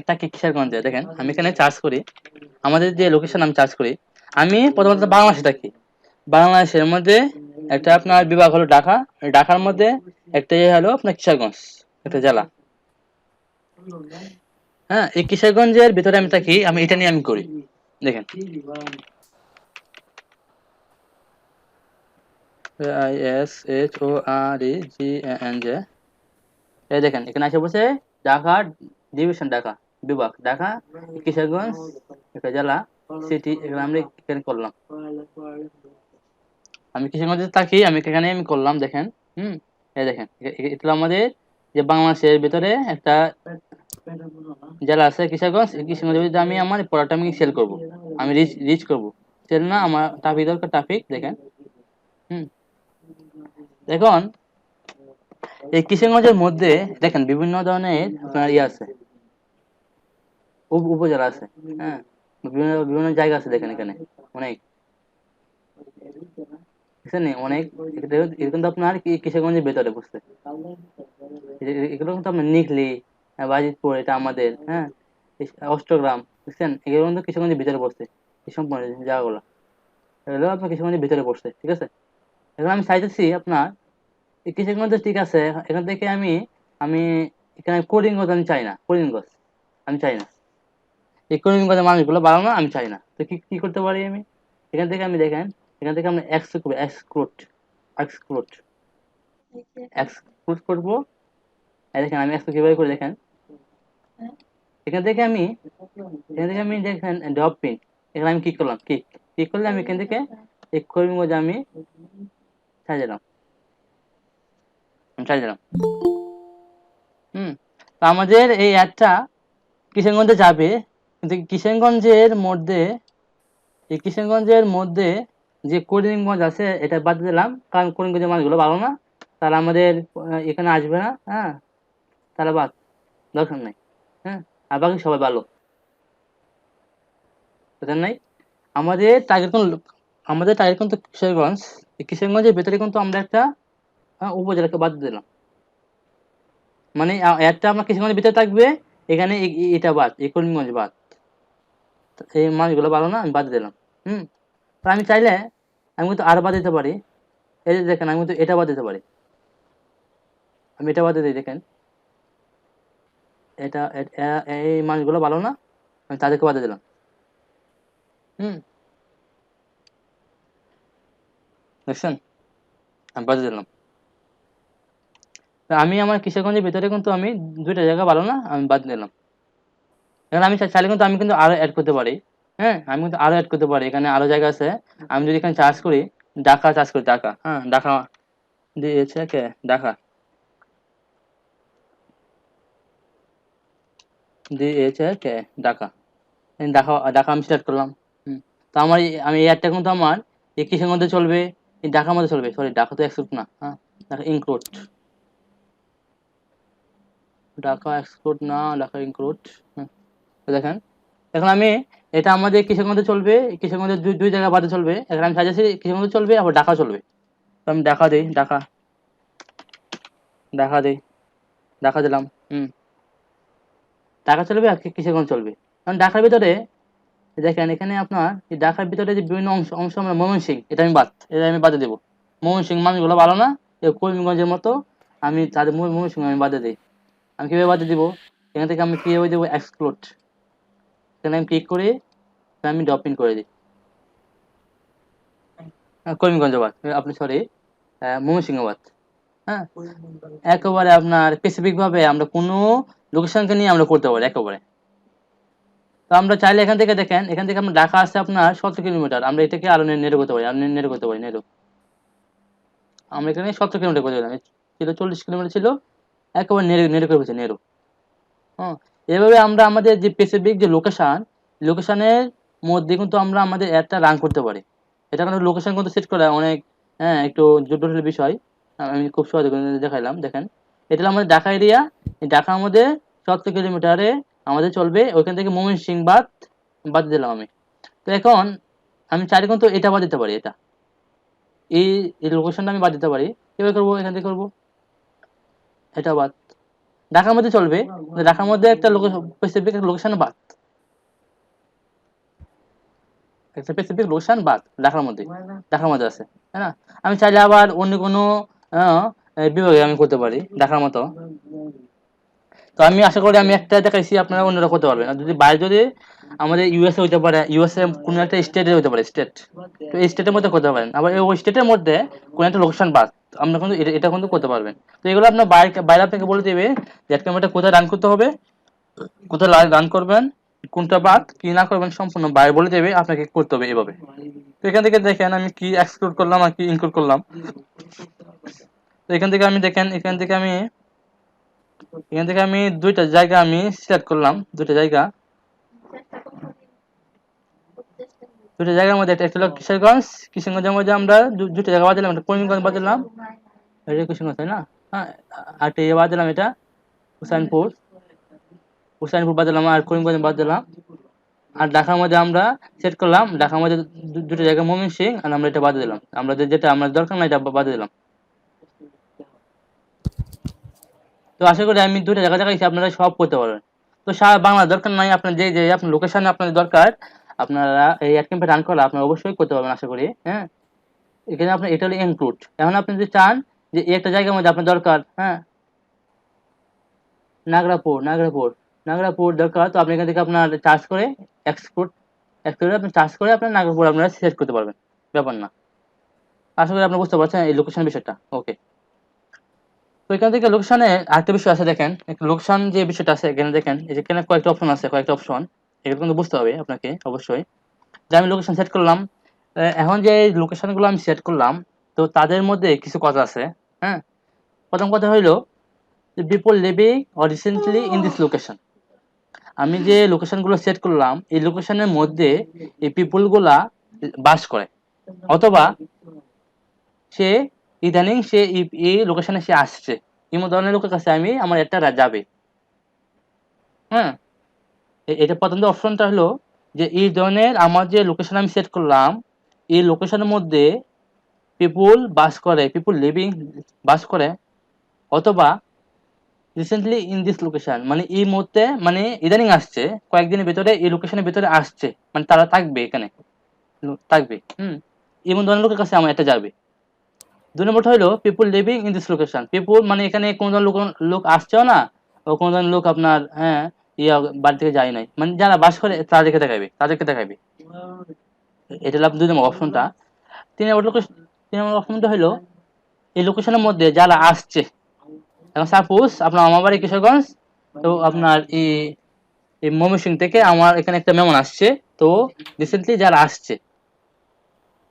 তাকে কিশোরগঞ্জে দেখেন, আমি এখানে চার্জ করি আমাদের যে লোকেশন, আমি চার্জ করি। আমি প্রথমত বাংলাদেশে থাকি, বাংলাদেশের মধ্যে একটা আপনার বিভাগ হলো ঢাকা, ঢাকার মধ্যে একটা ইয়ে হলো আপনার কিশোরগঞ্জ, একটা জেলা। হ্যাঁ, এই কিশোরগঞ্জের ভিতরে আমি থাকি, আমি এটা নিয়ে আমি করি। দেখেন ISHOREGANJ, এই দেখেন এখানে এসে বসে ঢাকা ডিভিশন, ঢাকা বিভাগ, ঢাকা কিশোরগঞ্জ একটা জেলা, সিটি, এখানে আমরা এখানে করলাম। আমি কিশোরগঞ্জে থাকি, আমি এখানে আমি করলাম, দেখেন। হুম এই দেখেন এটা হলো আমাদের যে বাংলাদেশের ভিতরে একটা জেলা আছে কিশোরগঞ্জ। এই কিশোরগঞ্জের ভিতরে আমি আমার প্রোডাক্ট আমি সেল করব, আমি রিচ রিচ করব। সেল না, আমার ট্রাফিক দরকার, ট্রাফিক দেখেন। হুম এখন এই কিশোরগঞ্জের মধ্যে দেখেন বিভিন্ন ধরনের আপনার ইয়ে আছে, উপজেলা আছে। হ্যাঁ, বিভিন্ন বিভিন্ন জায়গা আছে, দেখেন এখানে অনেক, বুঝছেন অনেক। এটা কিন্তু আপনার কিশোরগঞ্জের ভেতরে বুঝতে, এগুলো কিন্তু আপনার নিকলি, বাজিতপুর এটা আমাদের, হ্যাঁ, অষ্টগ্রাম, বুঝছেন, এগুলো কিন্তু কিশোরগঞ্জের ভিতরে পড়ছে। এই সম্পূর্ণ জায়গাগুলো এগুলো আপনার কিশোরগঞ্জের ভিতরে পড়ছে, ঠিক আছে। এখন আমি চাইতেছি আপনার এই কিশোরগঞ্জ ঠিক আছে, এখান থেকে আমি আমি এখানে করিমগঞ্জ আমি চাই না, করিমগঞ্জ আমি চাই না, এই করিমগঞ্জের মানুষগুলো ভালো না, আমি চাই না। তো কি কি করতে পারি আমি, এখান থেকে আমি দেখেন এখান থেকে আমরা এক্সক্লুড এক্সক্লুড এক্সক্লুড করবো। দেখেন আমি এক্সক্লুড কিভাবে করে দেখেন, এখান থেকে আমি দেখেন ড্রপ পিন, এখানে আমি ক্লিক করলাম, ক্লিক করলে আমি এখান থেকে এই কর্মীর মধ্যে আমি ছাড় দিলাম, তো আমাদের এই অ্যাডটা কিশোরগঞ্জে যাবে, কিন্তু কিশোরগঞ্জের মধ্যে যে করিমগঞ্জ আছে এটা বাদ দিলাম, কারণ করিমগঞ্জের মাছগুলো ভালো না, তাহলে আমাদের এখানে আসবে না। হ্যাঁ, তাহলে বাদ, দরকার নাই। হ্যাঁ, আর বাকি সবাই ভালো, দরকার নাই। আমাদের টার্গেট কোন, তো কিশোরগঞ্জ। এই কিশোরগঞ্জের ভেতরে কিন্তু আমরা একটা উপজেলাকে বাদ দিলাম, মানে একটা আমার কিশোরগঞ্জের ভিতরে থাকবে, এখানে এটা বাদ, এই করিমগঞ্জ বাদ, এই মাছগুলো ভালো না, আমি বাদ দিলাম। হুম, তো আমি চাইলে আমি কিন্তু আরো বাদ দিতে পারি। এই যে দেখেন, আমি কিন্তু এটা বাদ দিতে পারি, আমি এটা বাদ দিই, দেখেন এটা এই মাছগুলো ভালো না, আমি তাদেরকে বাদ দিলাম। হুম, দেখছেন, আমি বাদ দিলাম। তো আমি আমার কিশোরগঞ্জের ভিতরে কিন্তু আমি দুইটা জায়গা ভালো না, আমি বাদ দিলাম। এখন আমি চাইলে কিন্তু আরো অ্যাড করতে পারি। হ্যাঁ, আমি কিন্তু আরো অ্যাড করতে পারি, এখানে আরো জায়গা আছে। আমি যদি এখানে চার্জ করি, ঢাকা, হ্যাঁ ঢাকা দিয়েছে কে, ঢাকা দিয়েছে কে, ঢাকা, ঢাকা আমি সিলেক্ট করলাম। তো আমার আমি এই অ্যাডটা কিন্তু আমার এই কিসের মধ্যে চলবে, এই ঢাকার মধ্যে চলবে, সরি ঢাকা তো এক্সক্লুড না, হ্যাঁ ঢাকা ইনক্লুড, ঢাকা এক্সক্লুড না, ঢাকা ইনক্লুড। দেখেন, এখন আমি এটা আমাদের কিসের মধ্যে চলবে, কিসের মধ্যে দুই জায়গা বাদে চলবে, এখন আমি সাজাচ্ছি কিসের মধ্যে চলবে, আবার ঢাকা চলবে। তো আমি ঢাকা দিই, ঢাকা দিই, ঢাকা দিলাম। ঢাকা চলবে আর কিসেরগঞ্জ চলবে। কারণ ঢাকার ভিতরে দেখেন, এখানে আপনার এই ঢাকার ভিতরে যে বিভিন্ন অংশ অংশ আমরা ময়মনসিংহ, এটা আমি বাদে দেবো। ময়মনসিংহ মানুষগুলো ভালো না, এই করিমগঞ্জের মতো, আমি তাদের ময়মনসিংহ আমি বাদে দিই। আমি কিভাবে বাদে দিব, এখান থেকে আমি কিভাবে দেবো, এক্সক্লুড, এখানে আমি ক্লিক করে আমি ড্রপ ইন করে দিই, করিমগঞ্জ বাদ, আপনি সরি ময়মনসিংহ বাদ। হ্যাঁ, একেবারে আপনার স্পেসিফিক ভাবে আমরা কোনো লোকেশনকে নিয়ে আমরা করতে পারি একেবারে। তো আমরা চাইলে এখান থেকে দেখেন, এখান থেকে আমরা ঢাকা আসছে আপনার 17 কিলোমিটার, আমরা এটাকে আরো নেড়ে করতে পারি, আমরা এখানে 17 কিলোমিটার করে দিলাম, ছিল 40 কিলোমিটার ছিল, একেবারে নেড়ে নেড়ে করে ফেলছে, হ্যাঁ। এভাবে আমরা আমাদের যে স্পেসিফিক যে লোকেশনের মধ্যে কিন্তু আমরা আমাদের অ্যাডটা রান করতে পারি। এটা কিন্তু লোকেশন কিন্তু সেট করা অনেক, হ্যাঁ একটু জটিল বিষয়, আমি খুব সহজে করে দেখাইলাম। দেখেন, এটা হলো আমাদের ঢাকা এরিয়া, এই ঢাকার মধ্যে 17 কিলোমিটারে আমাদের চলবে, ওইখান থেকে ময়মনসিংহ বাদ বাদ দিলাম আমি। তো এখন আমি চাইলে কিন্তু এটা বাদ দিতে পারি, এই এই লোকেশনটা আমি বাদ দিতে পারি। কিভাবে করবো, এখান থেকে করবো, এটা বাদ, ঢাকার মধ্যে চলবে, ঢাকার মধ্যে একটা স্পেসিফিক লোকেশন বাদ, একটা স্পেসিফিক লোকেশন বাদ ঢাকার মধ্যে আছে, তাই না? আমি চাইলে আবার অন্য কোনো আহ, বিভাগে আমি করতে পারি ঢাকার মতো। তো আমি আশা করি আমি একটা দেখাইছি, আপনারা অন্যরা করতে পারবেন। আর যদি বাইরে, যদি আমাদের ইউএসএ হইতে পারে, ইউএসএ কোনো একটা স্টেটে হইতে পারে, তো এই স্টেটের মধ্যে করতে পারেন, আবার ওই স্টেটের মধ্যে কোনো একটা লোকেশন বাদ, আমরা কিন্তু এটা কিন্তু করতে পারবেন। তো এগুলো আপনার বাইরে বাইরে আপনাকে বলে দেবে যে একটা ক্যামেরাটা কোথায় রান করতে হবে, কোথায় রান করবেন, কোনটা বাদ কি না করবেন, সম্পূর্ণ বাইরে বলে দেবে, আপনাকে করতে হবে এভাবে। তো এখান থেকে দেখেন আমি কি এক্সক্লুড করলাম আর কি ইনক্লুড করলাম। তো এখান থেকে আমি দেখেন, এখান থেকে আমি দুইটা জায়গা আমি সিলেক্ট করলাম, দুইটা জায়গার মধ্যে একটা হলো কিশোরগঞ্জ, কিশোরগঞ্জের মধ্যে আমরা দুইটা জায়গা বাদ দিলাম, একটা করিমগঞ্জ বাদ দিলাম, এটা কিশোরগঞ্জ তাই না, হ্যাঁ, আর একটা বাদ দিলাম, এটা হুসাইনপুর, বাদ দিলাম, আর করিমগঞ্জ বাদ দিলাম। আর ঢাকার মধ্যে আমরা সেট করলাম, ঢাকার মধ্যে দুটো জায়গা ময়মনসিংহ, আর আমরা এটা বাদ দিলাম, আমরা যেটা আমার দরকার না এটা বাদ দিলাম। তো আশা করি আমি দুটো জায়গা দেখাইছি, আপনারা সব করতে পারবেন। তো সারা বাংলা দরকার নাই, আপনার যে যে আপনার লোকেশনে আপনাদের দরকার, আপনারা এই অ্যাড ক্যাম্পে রান করলে আপনারা অবশ্যই করতে পারবেন আশা করি। হ্যাঁ, এখানে আপনার এটা হলো ইনক্লুড। এখন আপনি যদি চান যে এই একটা জায়গার মধ্যে আপনার দরকার, হ্যাঁ নাগরাপুর দরকার, তো আপনি এখান থেকে আপনার চার্জ করে এক্সপোর্ট, আপনি চার্জ করে আপনার নাগরাপুর আপনারা সেট করতে পারবেন, ব্যাপার না। আশা করি আপনি বুঝতে পারছেন এই লোকেশন বিষয়টা। ওকে, তো এখান থেকে লোকেশনে আরেকটা বিষয় আছে, দেখেন লোকেশন যে বিষয়টা আছে এখানে দেখেন, এই যে এখানে কয়েকটা অপশন আছে, কয়েকটা অপশন, এগুলো কিন্তু বুঝতে হবে আপনাকে অবশ্যই। যে আমি লোকেশন সেট করলাম, এখন যে লোকেশন গুলো আমি সেট করলাম, তো তাদের মধ্যে কিছু কথা আছে। হ্যাঁ, প্রথম কথা হইলো people living or recently in this location. আমি যে লোকেশন গুলো সেট করলাম এই লোকেশনের মধ্যে এই পিপল গুলা বাস করে, অথবা সে ইদানিং সে এই লোকেশনে সে আসছে, এমন ধরনের লোকের কাছে আমি আমার একটা যাবে। হ্যাঁ, এটা প্রথম অপশনটা হলো যে এই ধরনের আমার যে লোকেশন আমি সেট করলাম এই লোকেশনের মধ্যে পিপুল বাস করে, পিপুল লিভিং বাস করে, অথবা রিসেন্টলি ইন দিস লোকেশন মানে এই মুহূর্তে মানে ইদানিং আসছে, কয়েকদিনের ভিতরে এই লোকেশনের ভিতরে আসছে, মানে তারা থাকবে এখানে, থাকবে। এমন ধরনের লোকের কাছে আমার এটা যাবে। দুই নম্বরটা হলো people living in this location. People মানে এখানে কোন ধরনের লোক লোক আসছেও না, ও কোন ধরনের লোক আপনার ইয়া বাড়ি থেকে যায় নাই, মানে যারা বাস করে তাদেরকে দেখাবে, তাদেরকে দেখাবে। এটা হলো দুই নম্বর অপশনটা। তিন নম্বর লোকেশন, তিন নম্বর অপশনটা হলো এই লোকেশনের মধ্যে যারা আসছে। এখন সাপোজ আপনার আমার বাড়ি কিশোরগঞ্জ, তো আপনার এই ময়মনসিংহ থেকে আমার এখানে একটা মেহমান আসছে, তো রিসেন্টলি যারা আসছে,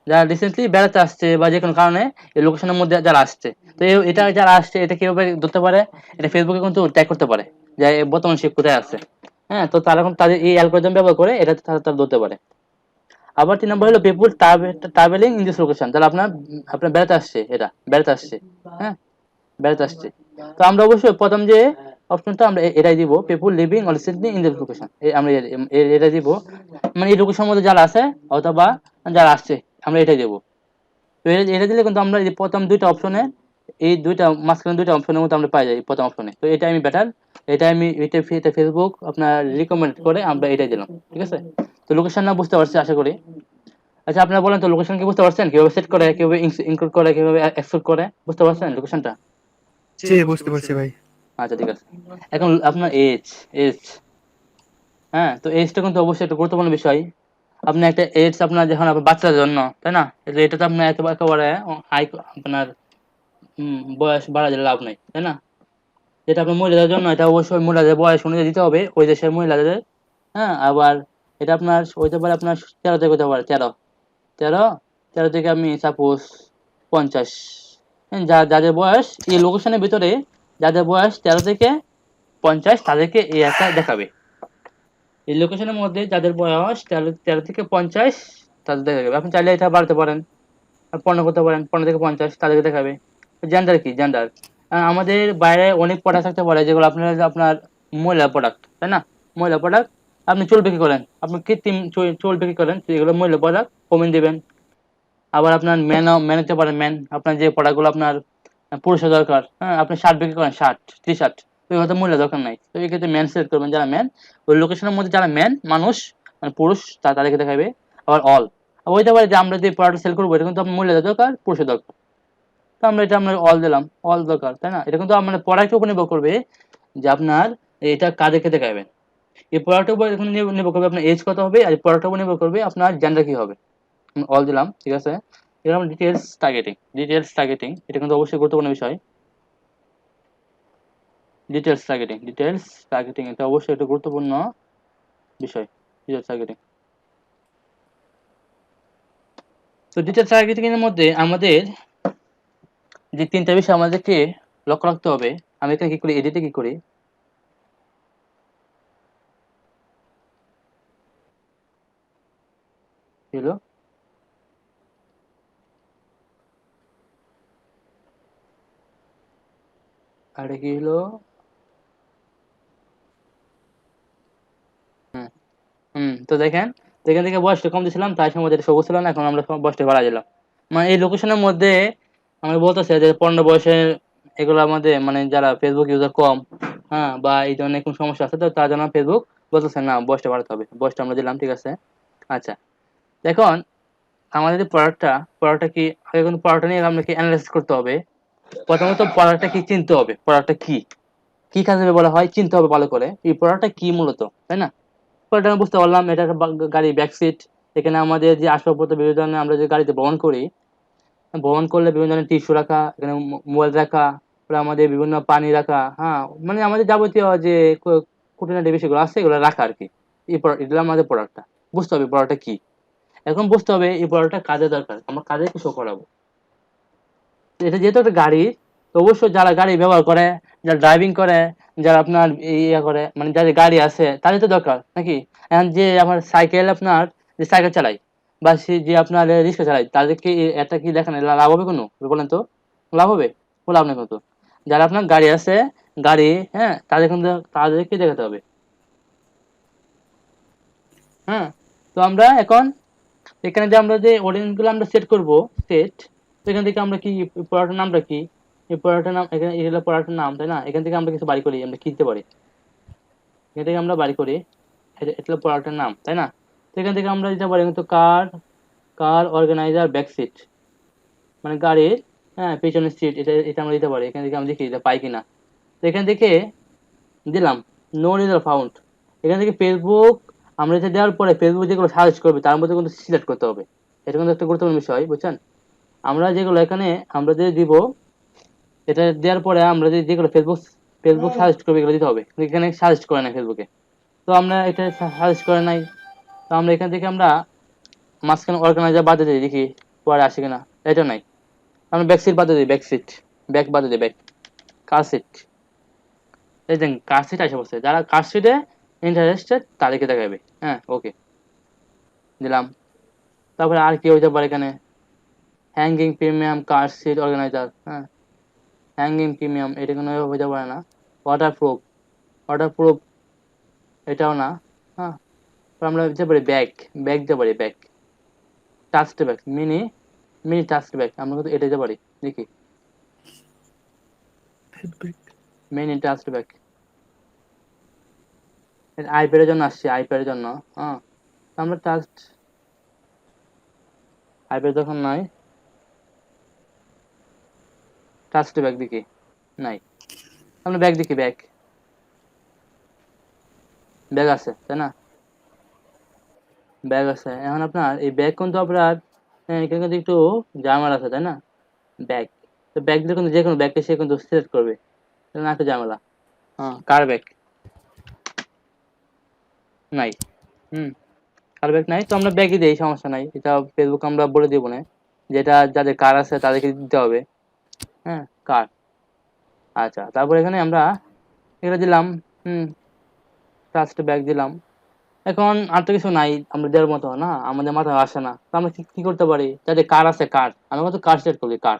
যারা রিসেন্টলি বেড়াতে আসছে বা যে কোনো কারণে এই লোকেশনের মধ্যে যারা আসছে, তো এটা যারা আসছে এটা কিভাবে ধরতে পারে, এটা ফেসবুকে কিন্তু ট্যাগ করতে পারে যে বর্তমান সে কোথায় আছে। হ্যাঁ, তো তারা এখন তাদের এই অ্যালগরিদম ব্যবহার করে এটা তারা ধরতে পারে। আবার তিন নম্বর হলো পিপুল ট্রাভেলিং ইন দিস লোকেশন, তাহলে আপনার আপনার বেড়াতে আসছে, এটা বেড়াতে আসছে। হ্যাঁ, বেড়াতে আসছে। তো আমরা অবশ্যই প্রথম যে অপশনটা আমরা এটাই দিব, পিপুল living or recently in this location, আমরা এটা দিব, মানে এই লোকেশনের মধ্যে যারা আছে অথবা যারা আসছে, আমরা এটাই দেবো। তো এটা দিলে কিন্তু আমরা এই প্রথম দুইটা অপশনে, এই দুইটা মাঝখানে দুইটা অপশনের মধ্যে আমরা পাই যাই প্রথম অপশনে, তো এটা আমি বেটার, এটা ফেসবুক আপনার রিকমেন্ড করে আমরা এটাই দিলাম। ঠিক আছে, তো লোকেশন না বুঝতে পারছি আশা করি। আচ্ছা আপনারা বলেন তো লোকেশন কি বুঝতে পারছেন, কিভাবে সেট করে, কিভাবে ইনক্লুড করে, কিভাবে এক্সক্লুড করে, বুঝতে পারছেন লোকেশনটা? জি, বুঝতে পারছি ভাই। আচ্ছা ঠিক আছে। এখন আপনার এজ, এজ হ্যাঁ, তো এজটা কিন্তু অবশ্যই একটা গুরুত্বপূর্ণ বিষয়। আপনি একটা এজ আপনার যখন আপনার বাচ্চার জন্য, তাই না, এটা তো আপনার একেবারে হাই আপনার বয়স বাড়া দিলে লাভ নাই, তাই না? যেটা আপনার মহিলাদের জন্য এটা অবশ্যই মহিলাদের বয়স অনুযায়ী দিতে হবে ওই দেশের মহিলাদের। হ্যাঁ, আবার এটা আপনার হইতে পারে আপনার 13 থেকে হতে পারে, 13, 13, 13 থেকে আমি সাপোজ 50। যাদের বয়স এই লোকেশনের ভিতরে, যাদের বয়স 13 থেকে 50 তাদেরকে এই একটা দেখাবে। এই লোকেশনের মধ্যে যাদের বয়স 13 থেকে 50 তাদের দেখাবে। আপনি চাইলে এটা বাড়াতে পারেন, 15 করতে পারেন, 15 থেকে 50 তাদেরকে দেখাবে। জেন্ডার কি, জেন্ডার আমাদের বাইরে অনেক প্রোডাক্ট থাকতে পারে যেগুলো আপনার মহিলা প্রোডাক্ট, তাই না? মহিলা প্রোডাক্ট, আপনি চুল বিক্রি করেন, আপনি কৃত্রিম চুল বিক্রি করেন, তো এগুলো মহিলা প্রোডাক্ট, কমেন্ট দিবেন। আবার আপনার ম্যান হতে পারে, ম্যান আপনার যে প্রোডাক্টগুলো আপনার পুরুষের দরকার, হ্যাঁ আপনি শার্ট বিক্রি করেন, শার্ট টি শার্ট, তো হয়তো মহিলা দরকার নাই, তো এই ক্ষেত্রে ম্যান সিলেক্ট করবেন, যারা ম্যান ওই লোকেশনের মধ্যে যারা ম্যান মানুষ মানে পুরুষ তাদেরকে দেখাবে। আবার অল, আবার হইতে পারে যে আমরা যে প্রোডাক্ট সেল করবো এটা কিন্তু আপনার মহিলাদের দরকার, পুরুষের দরকার, তো আমরা এটা আমরা অল দিলাম, অল দরকার, তাই না? এটা কিন্তু মানে প্রোডাক্টের উপর নির্ভর করবে যে আপনার এটা কাদেরকে দেখাবেন। এই প্রোডাক্টের উপর এখন নির্ভর করবে আপনার এজ কত হবে, আর এই প্রোডাক্টের উপর নির্ভর করবে আপনার জেন্ডার কি হবে। অল দিলাম, ঠিক আছে। এরকম ডিটেলস টার্গেটিং, ডিটেলস টার্গেটিং এটা কিন্তু অবশ্যই গুরুত্বপূর্ণ বিষয়। ডিটেলস টার্গেটিং, ডিটেলস টার্গেটিং এটা অবশ্যই একটা গুরুত্বপূর্ণ বিষয়, ডিটেলস টার্গেটিং। তো ডিটেলস টার্গেটিং এর মধ্যে আমাদের যে তিনটা বিষয় আমাদেরকে লক্ষ্য রাখতে হবে। আমি এখানে কি করি, এডিটে কি করি, হলো আর এটা কি হলো, হুম তো দেখেন, তো এখান থেকে বয়সটা কম দিয়েছিলাম তাই সময় যেটা সবুজ ছিল না, এখন আমরা বয়সটা বাড়াই দিলাম। মানে এই লোকেশনের মধ্যে আমরা বলতেছে যে 15 বয়সের এগুলো আমাদের মানে যারা ফেসবুক ইউজার কম, হ্যাঁ বা এই ধরনের কোন সমস্যা আছে, তো তার জন্য ফেসবুক বলতেছে না বয়সটা বাড়াতে হবে, বয়সটা আমরা দিলাম, ঠিক আছে। আচ্ছা, এখন আমাদের যে পড়াটা কি, আগে কিন্তু পড়াটা নিয়ে আমাকে অ্যানালাইসিস করতে হবে। প্রথমত পড়াটা কি চিনতে হবে, পড়াটা কি, কি কাজে বলা হয় চিনতে হবে ভালো করে, এই পড়াটা কি মূলত, তাই না? পড়াটা আমি বুঝতে পারলাম এটা একটা গাড়ি ব্যাক সিট, এখানে আমাদের যে আসবাবপত্র বিভিন্ন ধরনের আমরা যে গাড়িতে বহন করি, ভ্রমণ করলে বিভিন্ন ধরনের টিস্যু রাখা, এখানে মোবাইল রাখা, তারপরে আমাদের বিভিন্ন পানি রাখা, হ্যাঁ, মানে আমাদের যাবতীয় যে খুঁটিনাটি বিষয়গুলো আছে এগুলো রাখা আর কি। এগুলো আমাদের প্রোডাক্টটা। বুঝতে হবে প্রোডাক্টটা কি। এখন বুঝতে হবে এই প্রোডাক্টটা কাজে দরকার, আমরা কাজে কি শো করাবো। তো এটা যেহেতু একটা গাড়ি, তো অবশ্যই যারা গাড়ি ব্যবহার করে, যারা ড্রাইভিং করে, যারা আপনার ইয়ে করে, মানে যাদের গাড়ি আছে তাদের তো দরকার নাকি। এখন যে আমার সাইকেল, আপনার যে সাইকেল চালায় বা সে যে আপনার রিক্সা চালায়, তাদেরকে এটা কি দেখেন লাভ হবে কোনো, বলেন তো? লাভ হবে? কোনো লাভ নেই কিন্তু। যারা আপনার গাড়ি আছে, গাড়ি, হ্যাঁ, তাদের কিন্তু তাদেরকে দেখাতে হবে। হ্যাঁ, তো আমরা এখন এখানে যে আমরা যে অডিয়েন্স গুলো আমরা সেট করব, সেট, তো এখান থেকে আমরা কি প্রোডাক্টের নামটা কি, এই প্রোডাক্টের নাম, এখানে এই হলো প্রোডাক্টের নাম, তাই না? এখান থেকে আমরা কিছু বাড়ি করি, আমরা কিনতে পারি, এখান থেকে আমরা বাড়ি করি, এটা হলো প্রোডাক্টের নাম, তাই না? তো এখান থেকে আমরা দিতে পারি কিন্তু কার, কার অর্গানাইজার ব্যাক সিট, মানে গাড়ির, হ্যাঁ, পেছনের সিট, এটা এটা আমরা দিতে পারি। এখান থেকে আমরা দেখি এটা পাই কিনা। তো এখান থেকে দিলাম, নো রেজাল্ট ফাউন্ড। এখান থেকে ফেসবুক, আমরা এটা দেওয়ার পরে ফেসবুক যেগুলো সার্চ করবে তার মধ্যে কিন্তু সিলেক্ট করতে হবে। এটা কিন্তু একটা গুরুত্বপূর্ণ বিষয়, বুঝছেন? আমরা যেগুলো এখানে আমরা যে দিব, এটা দেওয়ার পরে আমরা যে যেগুলো ফেসবুক ফেসবুক সাজেস্ট করবে এগুলো দিতে হবে, কিন্তু এখানে সাজেস্ট করে না ফেসবুকে। তো আমরা এটা সাজেস্ট করে নাই, তো আমরা এখান থেকে আমরা মাঝখানে অর্গানাইজার বাদে দিই, দেখি পরে আসে কিনা। এটা নাই, আমরা ব্যাক সিট বাদে দিই, ব্যাক সিট, ব্যাক বাদে দিই, ব্যাক, কার সিট, এই দেন কার সিট আসে বসে, যারা কার সিটে ইন্টারেস্টেড তাদেরকে দেখাবে। হ্যাঁ, ওকে দিলাম। তারপরে আর কি হইতে পারে এখানে, hanging premium car seat organizer, হ্যাঁ, হ্যাঙ্গিং প্রিমিয়াম, এটা কোনো হইতে পারে না। ওয়াটারপ্রুফ, ওয়াটারপ্রুফ, এটাও না। হ্যাঁ, তো আমরা দিতে পারি ব্যাগ, ব্যাগ দিতে পারি, ব্যাগ, টাস্ট ব্যাগ, মিনি, মিনি টাস্ট ব্যাগ, আমরা কিন্তু এটা দিতে পারি, দেখি, মিনি টাস্ট ব্যাগ, আইপ্যাডের জন্য আসছে, আইপ্যাডের জন্য। হ্যাঁ, আমরা টাস্ট, আইপ্যাড যখন নাই, টাস্ট ব্যাগ দেখি, নাই। আমরা ব্যাগ দেখি, ব্যাগ, ব্যাগ আছে, তাই না? ব্যাগ আছে। এখন আপনার এই ব্যাগ কিন্তু আপনার, এখানে কিন্তু একটু ঝামেলা আছে, তাই না? ব্যাগ, তো ব্যাগ দিলে কিন্তু যে কোনো ব্যাগকে সে কিন্তু সিলেক্ট করবে, এটা না একটা ঝামেলা। হ্যাঁ, কার ব্যাগ নাই। হুম, কার ব্যাগ নাই, তো আমরা ব্যাগই দিই, সমস্যা নাই। এটা ফেসবুক আমরা বলে দিব না, যেটা যাদের কার আছে তাদেরকে দিতে হবে। হ্যাঁ, কার, আচ্ছা। তারপর এখানে আমরা এটা দিলাম, হুম, ট্রাস্ট ব্যাগ দিলাম। এখন আর তো কিছু নাই আমরা দেওয়ার মতো, না আমাদের মাথায় আসে না, তো আমরা কি কি করতে পারি? যাদের কার আছে, কার, আমরা কত কার সিলেক্ট করি, কার,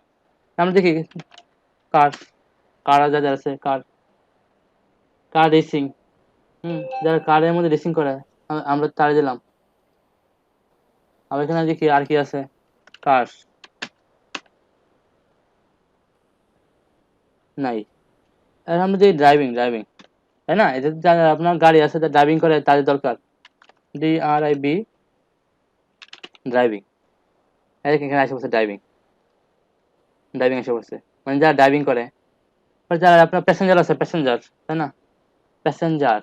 আমরা দেখি কার, কার যাদের আছে, কার, কার রেসিং, হুম, যারা কারের মধ্যে রেসিং করে আমরা তারে দিলাম। আবার এখানে দেখি আর কি আছে, কার, নাই। আর আমরা যে ড্রাইভিং, ড্রাইভিং, তাই না? এদের যারা আপনার গাড়ি আছে যারা ড্রাইভিং করে তাদের দরকার, DRIV, ড্রাইভিং, এখানে আসে বসে ড্রাইভিং, ড্রাইভিং এসে বসে, মানে যারা ড্রাইভিং করে। আর যারা আপনার প্যাসেঞ্জার আছে, প্যাসেঞ্জার, তাই না? প্যাসেঞ্জার,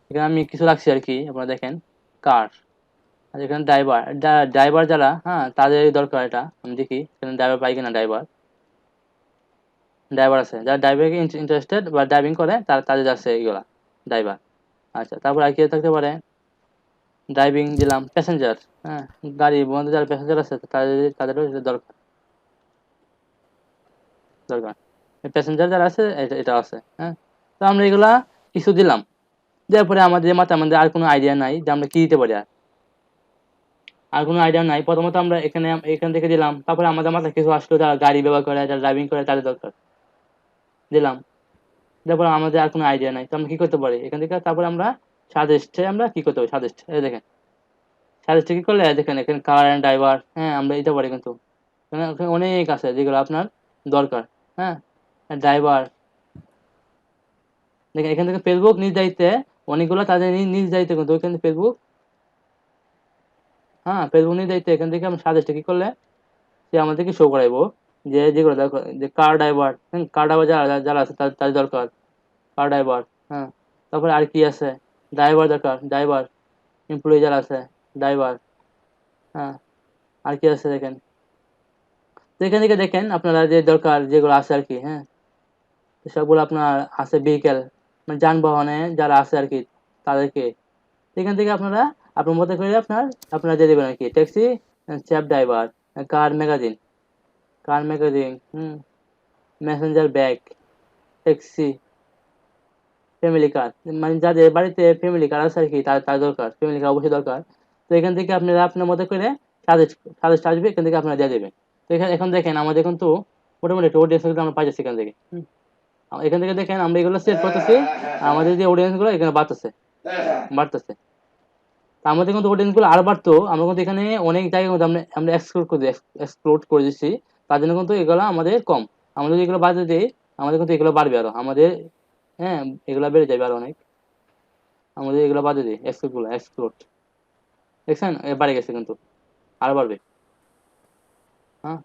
এখানে আমি কিছু রাখছি আর কি, আপনারা দেখেন, কার। আর এখানে ড্রাইভার, ড্রাইভার যারা, হ্যাঁ, তাদের দরকার। এটা আমি দেখি এখানে ড্রাইভার পাই কিনা, ড্রাইভার, ড্রাইভার আছে, যারা ড্রাইভারকে ইন্টারেস্টেড বা ড্রাইভিং করে তারা, তাদের আছে এগুলা, ড্রাইভার। আচ্ছা, তারপর আর কি থাকতে পারে, ড্রাইভিং দিলাম, প্যাসেঞ্জার, হ্যাঁ, গাড়ির মধ্যে যারা প্যাসেঞ্জার আছে তাদের, তাদেরও এটা দরকার, দরকার, প্যাসেঞ্জার যারা আছে এটা আছে, হ্যাঁ। তো আমরা এগুলা কিছু দিলাম, দেওয়ার পরে আমাদের মাথায় আমাদের আর কোনো আইডিয়া নাই যে আমরা কি দিতে পারি। আর কোনো আইডিয়া নাই। প্রথমত আমরা এখানে এখান থেকে দিলাম, তারপরে আমাদের মাথায় কিছু আসলো যারা গাড়ি ব্যবহার করে, যারা ড্রাইভিং করে তাদের দরকার, দিলাম। তারপর আমাদের আর কোনো আইডিয়া নাই, তো আমরা কি করতে পারি এখান থেকে? তারপরে আমরা সাজেস্টে আমরা কি করতে পারি, সাজেস্ট, এই দেখেন, সাজেস্টে কি করলে দেখেন এখানে কার অ্যান্ড ড্রাইভার, হ্যাঁ, আমরা দিতে পারি কিন্তু ওখানে অনেক আছে যেগুলো আপনার দরকার। হ্যাঁ, ড্রাইভার, দেখেন এখান থেকে ফেসবুক নিজ দায়িত্বে অনেকগুলো তাদের নিজ দায়িত্বে কিন্তু ওইখান থেকে ফেসবুক, হ্যাঁ, ফেসবুক নিজ দায়িত্বে এখান থেকে আমরা সাজেস্টে কি করলে সে আমাদেরকে শো করাইবো যে যেগুলো দেখো, যে কার ড্রাইভার, হ্যাঁ, কার ড্রাইভার যারা যারা আছে তাদের দরকার, কার ড্রাইভার, হ্যাঁ। তারপরে আর কি আছে, ড্রাইভার দরকার, ড্রাইভার, এমপ্লয়ি যারা আছে, ড্রাইভার, হ্যাঁ, আর কি আছে দেখেন। তো এখান থেকে দেখেন আপনারা যে দরকার যেগুলো আছে আর কি, হ্যাঁ, তো সবগুলো আপনার আছে ভেহিকেল, মানে যানবাহনে যারা আছে আর কি তাদেরকে। এখান থেকে আপনারা আপনার মতো করে আপনারা দিয়ে দেবেন আর কি, taxi, cab driver, car magazine, messenger bag, taxi, family car, মানে যাদের বাড়িতে ফ্যামিলি কার আছে আর কি তার দরকার, ফ্যামিলি কার অবশ্যই দরকার। তো এখান থেকে আপনারা আপনার মতো করে সাজেস্ট সাজেস্ট আসবে, এখান থেকে আপনারা দিয়ে দেবেন। তো এখানে এখন দেখেন আমাদের কিন্তু মোটামুটি একটা অডিয়েন্স আমরা পাইতেছি এখান থেকে। এখান থেকে দেখেন আমরা এগুলো সেট করতেছি, আমাদের যে অডিয়েন্স গুলো এখানে বাড়তেছে বাড়তেছে। তা আমাদের কিন্তু অডিয়েন্স গুলো আর বাড়তো, আমরা কিন্তু এখানে অনেক জায়গায় কিন্তু আমরা এক্সপ্লোর করে দিচ্ছি, তার জন্য কিন্তু এগুলো আমাদের কম। আমরা যদি এগুলো বাড়তে দিই আমাদের কিন্তু এগুলো বাড়বে আরো আমাদের, হ্যাঁ, এগুলো বেড়ে যাবে আরো অনেক। আমাদের এগুলো বাদে দিই এক্সপ্লোর, দেখছেন বাড়ে গেছে কিন্তু, আরো বাড়বে। হ্যাঁ,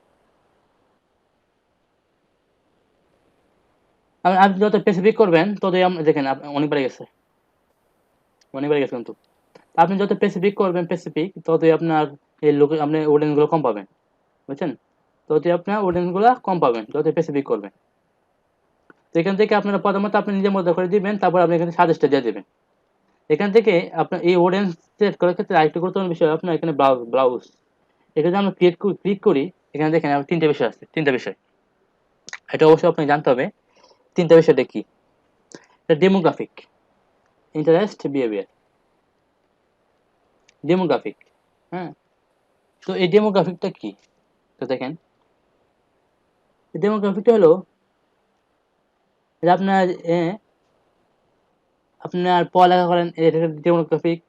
আপনি যত স্পেসিফিক করবেন ততই দেখেন অনেক বেড়ে গেছে, অনেক বেড়ে গেছে কিন্তু। আপনি যত স্পেসিফিক করবেন স্পেসিফিক ততই আপনার এই লোক আপনি অডিয়েন্স গুলো কম পাবেন, বুঝছেন? ততই আপনার অডিয়েন্স গুলো কম পাবেন যত স্পেসিফিক করবেন। তো এখান থেকে আপনারা প্রথমত আপনি নিজের মতো করে দিবেন, তারপর আপনি এখানে সাজেস্ট দিয়ে দিবেন। এখান থেকে আপনার এই অডিয়েন্স সেট করার ক্ষেত্রে আরেকটা গুরুত্বপূর্ণ বিষয় আপনার এখানে ব্রাউজ, এখানে যদি আমরা ক্লিক করি, এখানে দেখেন আমার তিনটা বিষয় আছে, তিনটা বিষয়, এটা অবশ্যই আপনাকে জানতে হবে। তিনটা বিষয়টা কি? Demographic, interest, behaviour. ডেমোগ্রাফিক, হ্যাঁ, তো এই ডেমোগ্রাফিকটা কি? তো দেখেন ডেমোগ্রাফিকটা হলো যে আপনার পড়ালেখা করেন, এটা ডেমোগ্রাফিক।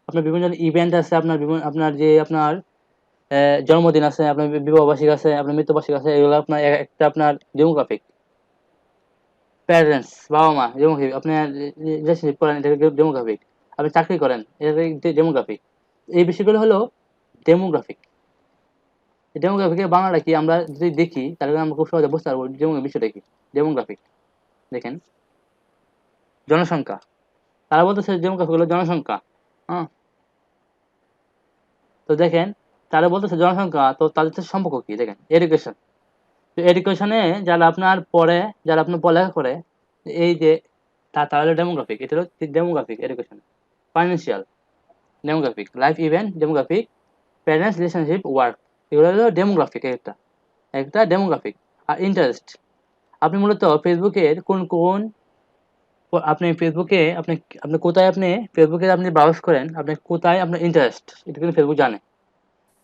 আপনার বিভিন্ন ইভেন্ট আছে, আপনার বিভিন্ন আপনার যে আপনার জন্মদিন আছে, আপনার বিবাহ বার্ষিকী আছে, আপনার মৃত্যুবার্ষিকী আছে, এগুলো আপনার একটা আপনার ডেমোগ্রাফিক। প্যারেন্টস, বাবা মা ডেমোগ্রাফিক। আপনার রিলেশনশিপ করেন, এটা ডেমোগ্রাফিক। আপনি চাকরি করেন, এটা ডেমোগ্রাফিক। এই বিষয়গুলো হলো ডেমোগ্রাফিক। ডেমোগ্রাফিকের বাংলাটা কি আমরা যদি দেখি তাহলে আমরা খুব সহজে বুঝতে পারবো বিষয়টা কি। ডেমোগ্রাফিক দেখেন, জনসংখ্যা, তারা বলতেছে ডেমোগ্রাফিক হলো জনসংখ্যা। হ্যাঁ, তো দেখেন তারা বলতেছে জনসংখ্যা, তো তাদের সাথে সম্পর্ক কি দেখেন, এডুকেশন। তো এডুকেশনে যারা আপনার পড়ে, যারা আপনার পড়ালেখা করে, এই যে তারা হলো ডেমোগ্রাফিক, এটা হলো demographic education. Financial demographic, life event demographic, parents, relationship, work, এগুলো হলো ডেমোগ্রাফিক একটা একটা ডেমোগ্রাফিক। আর ইন্টারেস্ট, আপনি মূলত ফেসবুকের কোন কোন আপনি ফেসবুকে আপনি আপনি কোথায় আপনি ফেসবুকে আপনি ব্রাউজ করেন, আপনি কোথায় আপনার ইন্টারেস্ট, এটা কিন্তু ফেসবুক জানে।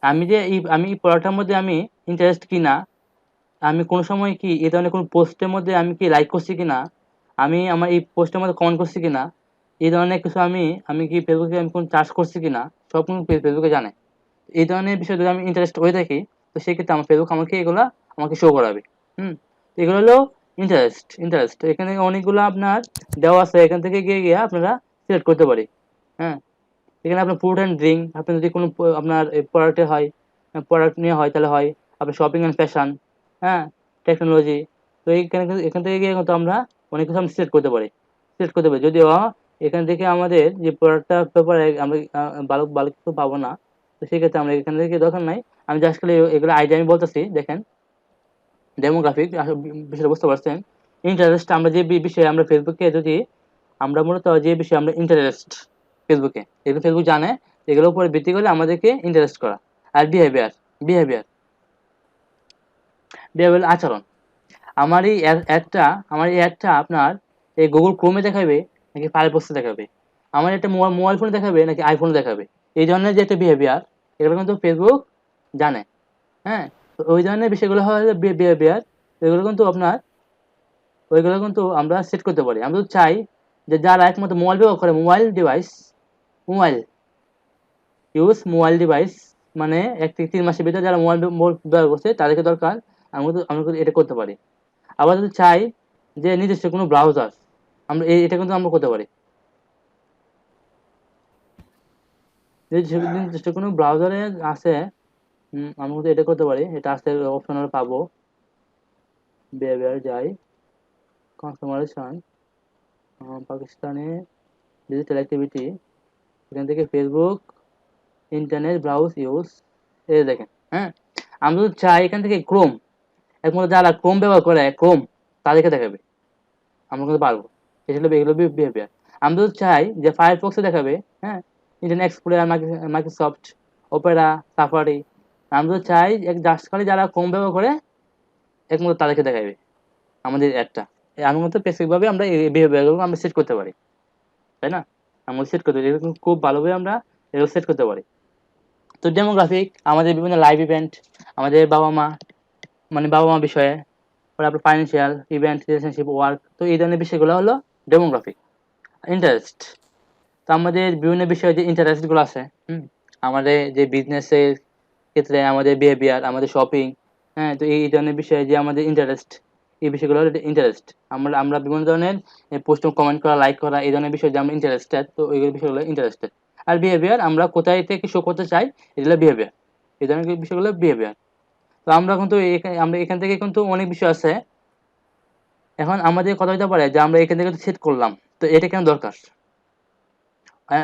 আমি এই পড়াটার মধ্যে আমি ইন্টারেস্ট কিনা, আমি কোনো সময় কি এই ধরনের কোনো পোস্টের মধ্যে আমি কি লাইক করছি কিনা, আমি আমার এই পোস্টের মধ্যে কমেন্ট করছি কিনা, এই ধরনের কিছু আমি আমি কি ফেসবুকে আমি কোনো চার্জ করছি কিনা, সব কিন্তু ফেসবুকে জানে। এই ধরনের বিষয়ে যদি আমি ইন্টারেস্ট হয়ে থাকি, তো সেক্ষেত্রে আমার ফেসবুক আমাকে এগুলা আমাকে শো করাবে। হুম, তো এগুলো হলো ইন্টারেস্ট এখানে অনেকগুলো আপনার দেওয়া আছে, এখান থেকে গিয়ে গিয়ে আপনারা সিলেক্ট করতে পারি। হ্যাঁ, এখানে আপনার ফুড অ্যান্ড ড্রিঙ্ক, আপনি যদি কোনো আপনার প্রোডাক্টে হয়, প্রোডাক্ট নিয়ে হয় তাহলে হয়, আপনার শপিং অ্যান্ড ফ্যাশন, হ্যাঁ, টেকনোলজি। তো এখান থেকে গিয়ে কিন্তু আমরা অনেক কিছু আমরা সিলেক্ট করতে পারি যদিও এখান থেকে আমাদের যে প্রোডাক্টটার ব্যাপারে আমরা ভালো ভালো কিছু পাবো না। তো সেক্ষেত্রে আমরা এখান থেকে দরকার নাই, আমি জাস্ট খালি এগুলো আইডিয়া আমি বলতেছি। দেখেন ডেমোগ্রাফিক বিষয়টা বুঝতে পারছেন। ইন্টারেস্ট, আমরা যে বিষয়ে আমরা ফেসবুকে যদি আমরা মূলত যে বিষয়ে আমরা ইন্টারেস্ট ফেসবুকে, এগুলো ফেসবুক জানে, এগুলোর উপরে ভিত্তি করে আমাদেরকে ইন্টারেস্ট করা। আর বিহেভিয়ার বিহেভিয়ার আচরণ। আমার এই অ্যাডটা আমার এই অ্যাডটা আপনার এই গুগল ক্রোমে দেখাবে নাকি ফায়ারফক্সে দেখাবে, আমার একটা মোবাইল ফোনে দেখাবে নাকি আইফোনে দেখাবে, এই ধরনের যে একটা বিহেভিয়ার, এগুলো কিন্তু ফেসবুক জানে। হ্যাঁ, তো ওই ধরনের বিষয়গুলো হয় বিহেভিয়ার, এগুলো কিন্তু আপনার ওইগুলো কিন্তু আমরা সেট করতে পারি। আমরা তো চাই যে যারা একমাত্র মোবাইল ব্যবহার করে, মোবাইল মোবাইল ডিভাইস, মানে 1 থেকে 3 মাসের ভিতরে যারা মোবাইল ব্যবহার করছে তাদেরকে দরকার, আমরা কিন্তু এটা করতে পারি। আবার যদি চাই যে নিজস্ব কোনো ব্রাউজার, আমরা এটা কিন্তু আমরা করতে পারি। নির্দিষ্ট কোনো ব্রাউজারে আছে, আমরা কিন্তু এটা করতে পারি, এটা আসতে অপশন আমরা পাবো। বিহেভিয়ার যাই, কনফার্মেশন, পাকিস্তানে ডিজিটাল অ্যাক্টিভিটি, এখান থেকে ফেসবুক ইন্টারনেট ব্রাউজ ইউজ, এই দেখেন, হ্যাঁ, আমরা যদি চাই এখান থেকে ক্রোম, একমাত্র যারা ক্রোম ব্যবহার করে ক্রোম তাদেরকে দেখাবে, আমরা কিন্তু পারবো। এটা হলো এগুলো বিহেভিয়ার। আমরা যদি চাই যে ফায়ারফক্সে দেখাবে, হ্যাঁ, internet explorer, Microsoft Opera, safari, আমরা যদি চাই জাস্ট খালি যারা ক্রোম ব্যবহার করে একমাত্র তাদেরকে দেখাবে আমাদের অ্যাডটা। আমার মতো স্পেসিফিক ভাবে আমরা এই বিহেভিয়ারগুলো আমরা সেট করতে পারি, তাই না? আমরা সেট করতে পারি, এরকম খুব ভালোভাবে আমরা এগুলো সেট করতে পারি। তো ডেমোগ্রাফিক আমাদের বিভিন্ন লাইভ ইভেন্ট, আমাদের বাবা মা, মানে বাবা মা বিষয়ে, পরে আপনার ফাইন্যান্সিয়াল ইভেন্ট, রিলেশনশিপ, ওয়ার্ক, তো এই ধরনের বিষয়গুলো হলো ডেমোগ্রাফিক। ইন্টারেস্ট, তো আমাদের বিভিন্ন বিষয়ে যে ইন্টারেস্ট গুলো আছে, আমাদের যে বিজনেসের ক্ষেত্রে আমাদের বিহেভিয়ার, আমাদের শপিং, হ্যাঁ, তো এই ধরনের বিষয়ে যে আমাদের ইন্টারেস্ট, এই বিষয়গুলো হলো ইন্টারেস্ট। আমরা আমরা বিভিন্ন ধরনের পোস্ট কমেন্ট করা, লাইক করা, এই ধরনের বিষয়ে যে আমরা ইন্টারেস্টেড, তো এইগুলো বিষয়গুলো ইন্টারেস্টেড। আর বিহেভিয়ার আমরা কোথায় থেকে শো করতে চাই, এগুলো বিহেভিয়ার, এই ধরনের বিষয়গুলো বিহেভিয়ার। তো আমরা কিন্তু আমরা এখান থেকে কিন্তু অনেক বিষয় আছে। এখন আমাদের কথা হতে পারে যে আমরা এখান থেকে সেট করলাম, তো এটা কেন দরকার?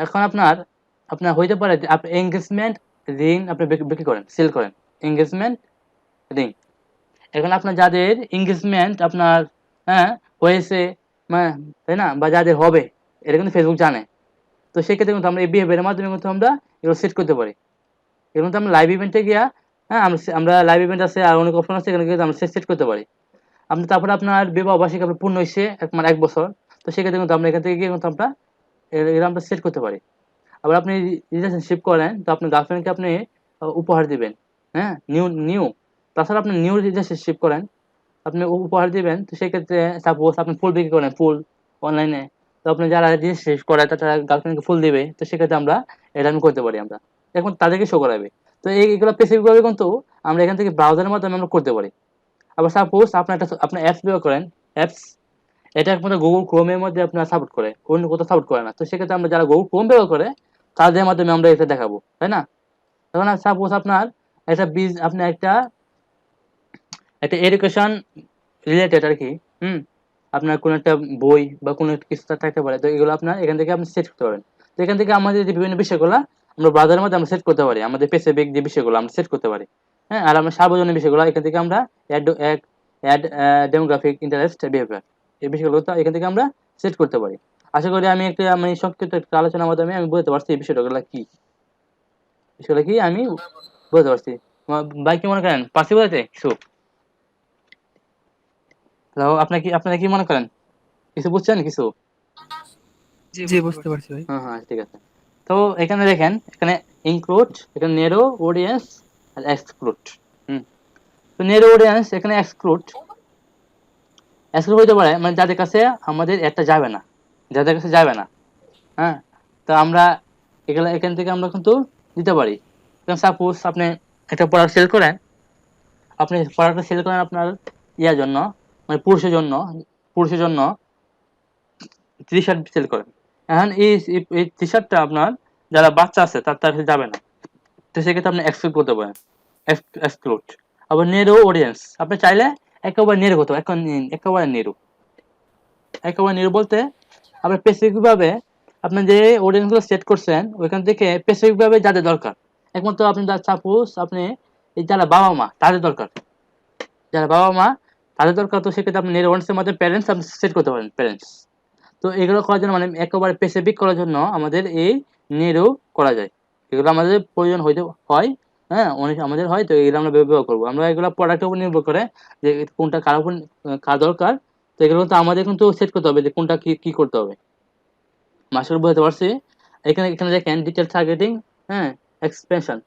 এখন আপনার আপনার হইতে পারে যে আপনি এঙ্গেজমেন্ট রিং আপনি বিক্রি করেন, সেল করেন, এঙ্গেজমেন্ট রিং। এখন আপনার যাদের এঙ্গেজমেন্ট আপনার, হ্যাঁ, হয়েছে, তাই না, বা যাদের হবে, এটা কিন্তু ফেসবুক জানে। তো সেক্ষেত্রে কিন্তু আমরা এই বিহেভিয়ারের মাধ্যমে কিন্তু আমরা এগুলো সেট করতে পারি। এগুলো কিন্তু আমরা লাইভ ইভেন্টে গিয়া, হ্যাঁ, আমরা লাইভ ইভেন্ট আছে আর অনেক অপশন আছে, এখানে কিন্তু আমরা সেট করতে পারি। আপনি তারপরে আপনার বিবাহ বার্ষিকী আপনার পূর্ণ হয়েছে মানে 1 বছর, তো সেক্ষেত্রে কিন্তু আমরা এখান থেকে গিয়ে কিন্তু আমরা এগুলো আমরা সেট করতে পারি। আবার আপনি রিলেশনশিপ করেন, তো আপনার গার্লফ্রেন্ডকে আপনি উপহার দিবেন, হ্যাঁ, নিউ নিউ। তাছাড়া আপনি নিউ রিলেশনশিপ করেন, আপনি উপহার দিবেন, তো সেক্ষেত্রে সাপোজ আপনি ফুল বিক্রি করেন, ফুল অনলাইনে, তো আপনি যারা রিলেশনশিপ করে তারা গার্লফ্রেন্ডকে ফুল দিবে, তো সেক্ষেত্রে আমরা এটা আমি করতে পারি আমরা, এখন তাদেরকে শো করাবে। তো এইগুলো স্পেসিফিক ভাবে কিন্তু আমরা এখান থেকে ব্রাউজারের মাধ্যমে আমরা করতে পারি। আবার সাপোজ আপনার অ্যাপস ব্যবহার করেন, অ্যাপস, এটা একমাত্র গুগল ক্রোমের মধ্যে আপনার সাপোর্ট করে, অন্য কোথাও সাপোর্ট করে না। তো সেক্ষেত্রে আমরা যারা গুগল ক্রোম ব্যবহার করে তাদের মাধ্যমে আমরা এটা দেখাবো, তাই না? তখন সাপোজ আপনার আপনি একটা একটা এডুকেশন রিলেটেড আর কি, হুম, আপনার কোনো একটা বই বা কোনো একটা কিছু থাকতে পারে, তো এগুলো আপনার এখান থেকে আপনি সেট করতে পারেন। তো এখান থেকে আমাদের যে বিভিন্ন বিষয়গুলো আমরা ব্রাউজারের মধ্যে আমরা সেট করতে পারি, আমাদের স্পেসিফিক যে বিষয়গুলো আমরা সেট করতে পারি, হ্যাঁ, আর আমরা সার্বজনীন বিষয়গুলো এখান থেকে আমরা অ্যাড ডেমোগ্রাফিক, ইন্টারেস্ট, বিহেভিয়ার, এই বিষয়গুলো তো এখান থেকে আমরা সেট করতে পারি। আশা করি আমি আমি সংক্ষিপ্ত একটা আলোচনার মাধ্যমে আমি বুঝতে পারছি এই বিষয়গুলো কি, বিষয়গুলো কি আমি বুঝতে পারছি। ভাই কি মনে করেন, পারছি বুঝাতে কিছু? হ্যালো, আপনারা কি মনে করেন, কিছু বুঝছেন কিছু? জি বুঝতে পারছি ভাই। হ্যাঁ হ্যাঁ, ঠিক আছে। তো এখানে দেখেন, এখানে ইনক্লুড, এখানে নেরো অডিয়েন্স আর এক্সক্লুড। হুম, তো নেরো অডিয়েন্স এখানে এক্সক্লুড হইতে পারে মানে যাদের কাছে আমাদের একটা যাবে না, যাদের কাছে যাবে না, হ্যাঁ, তো আমরা এগুলো এখান থেকে আমরা কিন্তু দিতে পারি। সাপোজ আপনি একটা প্রোডাক্ট সেল করেন, আপনি প্রোডাক্টটা সেল করেন আপনার ইয়ার জন্য, মানে পুরুষের জন্য টি শার্ট সেল করেন। এখন এই টি শার্টটা আপনার যারা বাচ্চা আছে তার কাছে যাবে না, তো সেক্ষেত্রে আপনি এক্সক্লুড করতে পারেন, এক্সক্লুড। আবার নেরো অডিয়েন্স, আপনি চাইলে একেবারে নেরো করতে পারেন, একেবারে নেরো, একেবারে নেরো বলতে আপনি স্পেসিফিক ভাবে আপনি যে অডিয়েন্স গুলো সেট করছেন ওইখান থেকে স্পেসিফিক ভাবে যাদের দরকার, একমাত্র আপনি সাপোজ আপনি এই যারা বাবা মা তাদের দরকার, যারা বাবা মা তাদের দরকার, তো সেক্ষেত্রে আপনি নেরো অডিয়েন্সের মধ্যে প্যারেন্টস আপনি সেট করতে পারেন, প্যারেন্টস। তো এগুলো করার জন্য মানে একেবারে স্পেসিফিক করার জন্য আমাদের এই নেরো করা যায়, এগুলো আমাদের প্রয়োজন হইতে হয়, হ্যাঁ, অনেক আমাদের হয়, তো এগুলো আমরা ব্যবহার করবো। আমরা এগুলো প্রোডাক্টের উপর নির্ভর করে যে কোনটা কার উপর কার দরকার, তো এগুলো তো আমাদের কিন্তু সেট করতে হবে যে কোনটা কি কি করতে হবে। মাস্টার বুঝতে পারছি। এখানে এখানে দেখেন ডিটেল টার্গেটিং, হ্যাঁ, এক্সপেনশন,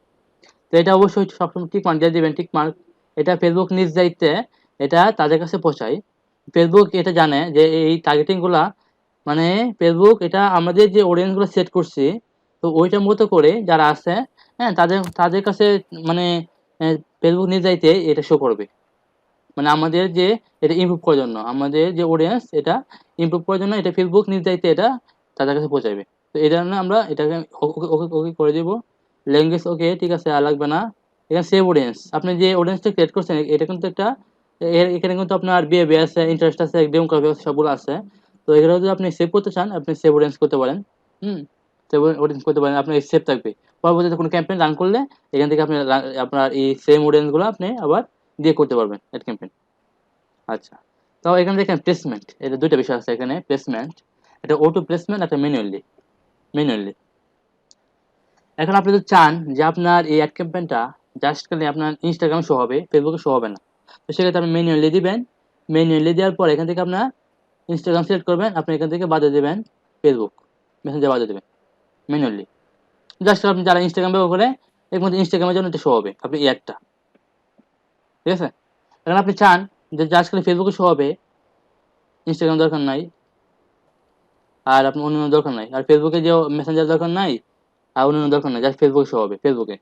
তো এটা অবশ্যই সবসময় টিক মার্ক দিয়ে দিবেন, টিক মার্ক। এটা ফেসবুক নিজ দায়িত্বে এটা তাদের কাছে পৌঁছায়। ফেসবুক এটা জানে যে এই টার্গেটিং গুলা, মানে ফেসবুক এটা আমাদের যে অডিয়েন্স গুলো সেট করছি, তো ওইটার মতো করে যারা আছে, হ্যাঁ, তাদের তাদের কাছে মানে ফেসবুক নিজ দায়িত্বে এটা শো করবে। মানে আমাদের যে এটা ইমপ্রুভ করার জন্য, আমাদের যে অডিয়েন্স এটা ইমপ্রুভ করার জন্য এটা ফেসবুক নিজ দায়িত্বে এটা তাদের কাছে পৌঁছাবে। তো এই জন্য আমরা এটাকে ওকে ওকে ওকে করে দিব। ল্যাঙ্গুয়েজ ওকে, ঠিক আছে, আর লাগবে না। এখানে সেভ অডিয়েন্স, আপনি যে অডিয়েন্সটা ক্রিয়েট করছেন এটা কিন্তু একটা এখানে কিন্তু আপনার বিহেভিয়ার আছে, ইন্টারেস্ট আছে, ডেমোগ্রাফি সবগুলো আছে। তো এগুলো যদি আপনি সেভ করতে চান আপনি সেভ অডিয়েন্স করতে পারেন। হুম, তো অডিয়েন্স করতে পারেন, আপনার সেভ থাকবে। পরবর্তীতে কোনো ক্যাম্পেইন রান করলে এখান থেকে আপনি আপনার এই সেম অডিয়েন্সগুলো আপনি আবার দিয়ে করতে পারবেন অ্যাড ক্যাম্পেইন। আচ্ছা, তো এখানে দেখেন প্লেসমেন্ট, এটা দুইটা বিষয় আছে এখানে। প্লেসমেন্ট, এটা অটো প্লেসমেন্ট, একটা ম্যানুয়ালি। ম্যানুয়ালি এখন আপনি যদি চান যে আপনার এই অ্যাড ক্যাম্পেইনটা জাস্ট খালি আপনার ইনস্টাগ্রাম শো হবে, ফেসবুকে শো হবে না, তো সেক্ষেত্রে আপনি ম্যানুয়ালি দিবেন। ম্যানুয়ালি দেওয়ার পর এখান থেকে আপনার ইনস্টাগ্রাম সিলেক্ট করবেন, আপনি এখান থেকে বাদে দেবেন ফেসবুক মেসেঞ্জার বাদে দেবেন ম্যানুয়ালি। জাস্ট আপনি যারা ইনস্টাগ্রাম ব্যবহার করে এর মধ্যে ইনস্টাগ্রামের জন্য এটা শো হবে আপনি এই অ্যাডটা, ঠিক আছে। এখন আপনি চান যে জাস্ট খালি ফেসবুকে শো হবে, ইনস্টাগ্রাম দরকার নাই, আর আপনার অন্য দরকার নাই, আর ফেসবুকে যে মেসেঞ্জার দরকার নাই, আর অন্য দরকার নাই, জাস্ট ফেসবুকে শো হবে। ফেসবুকে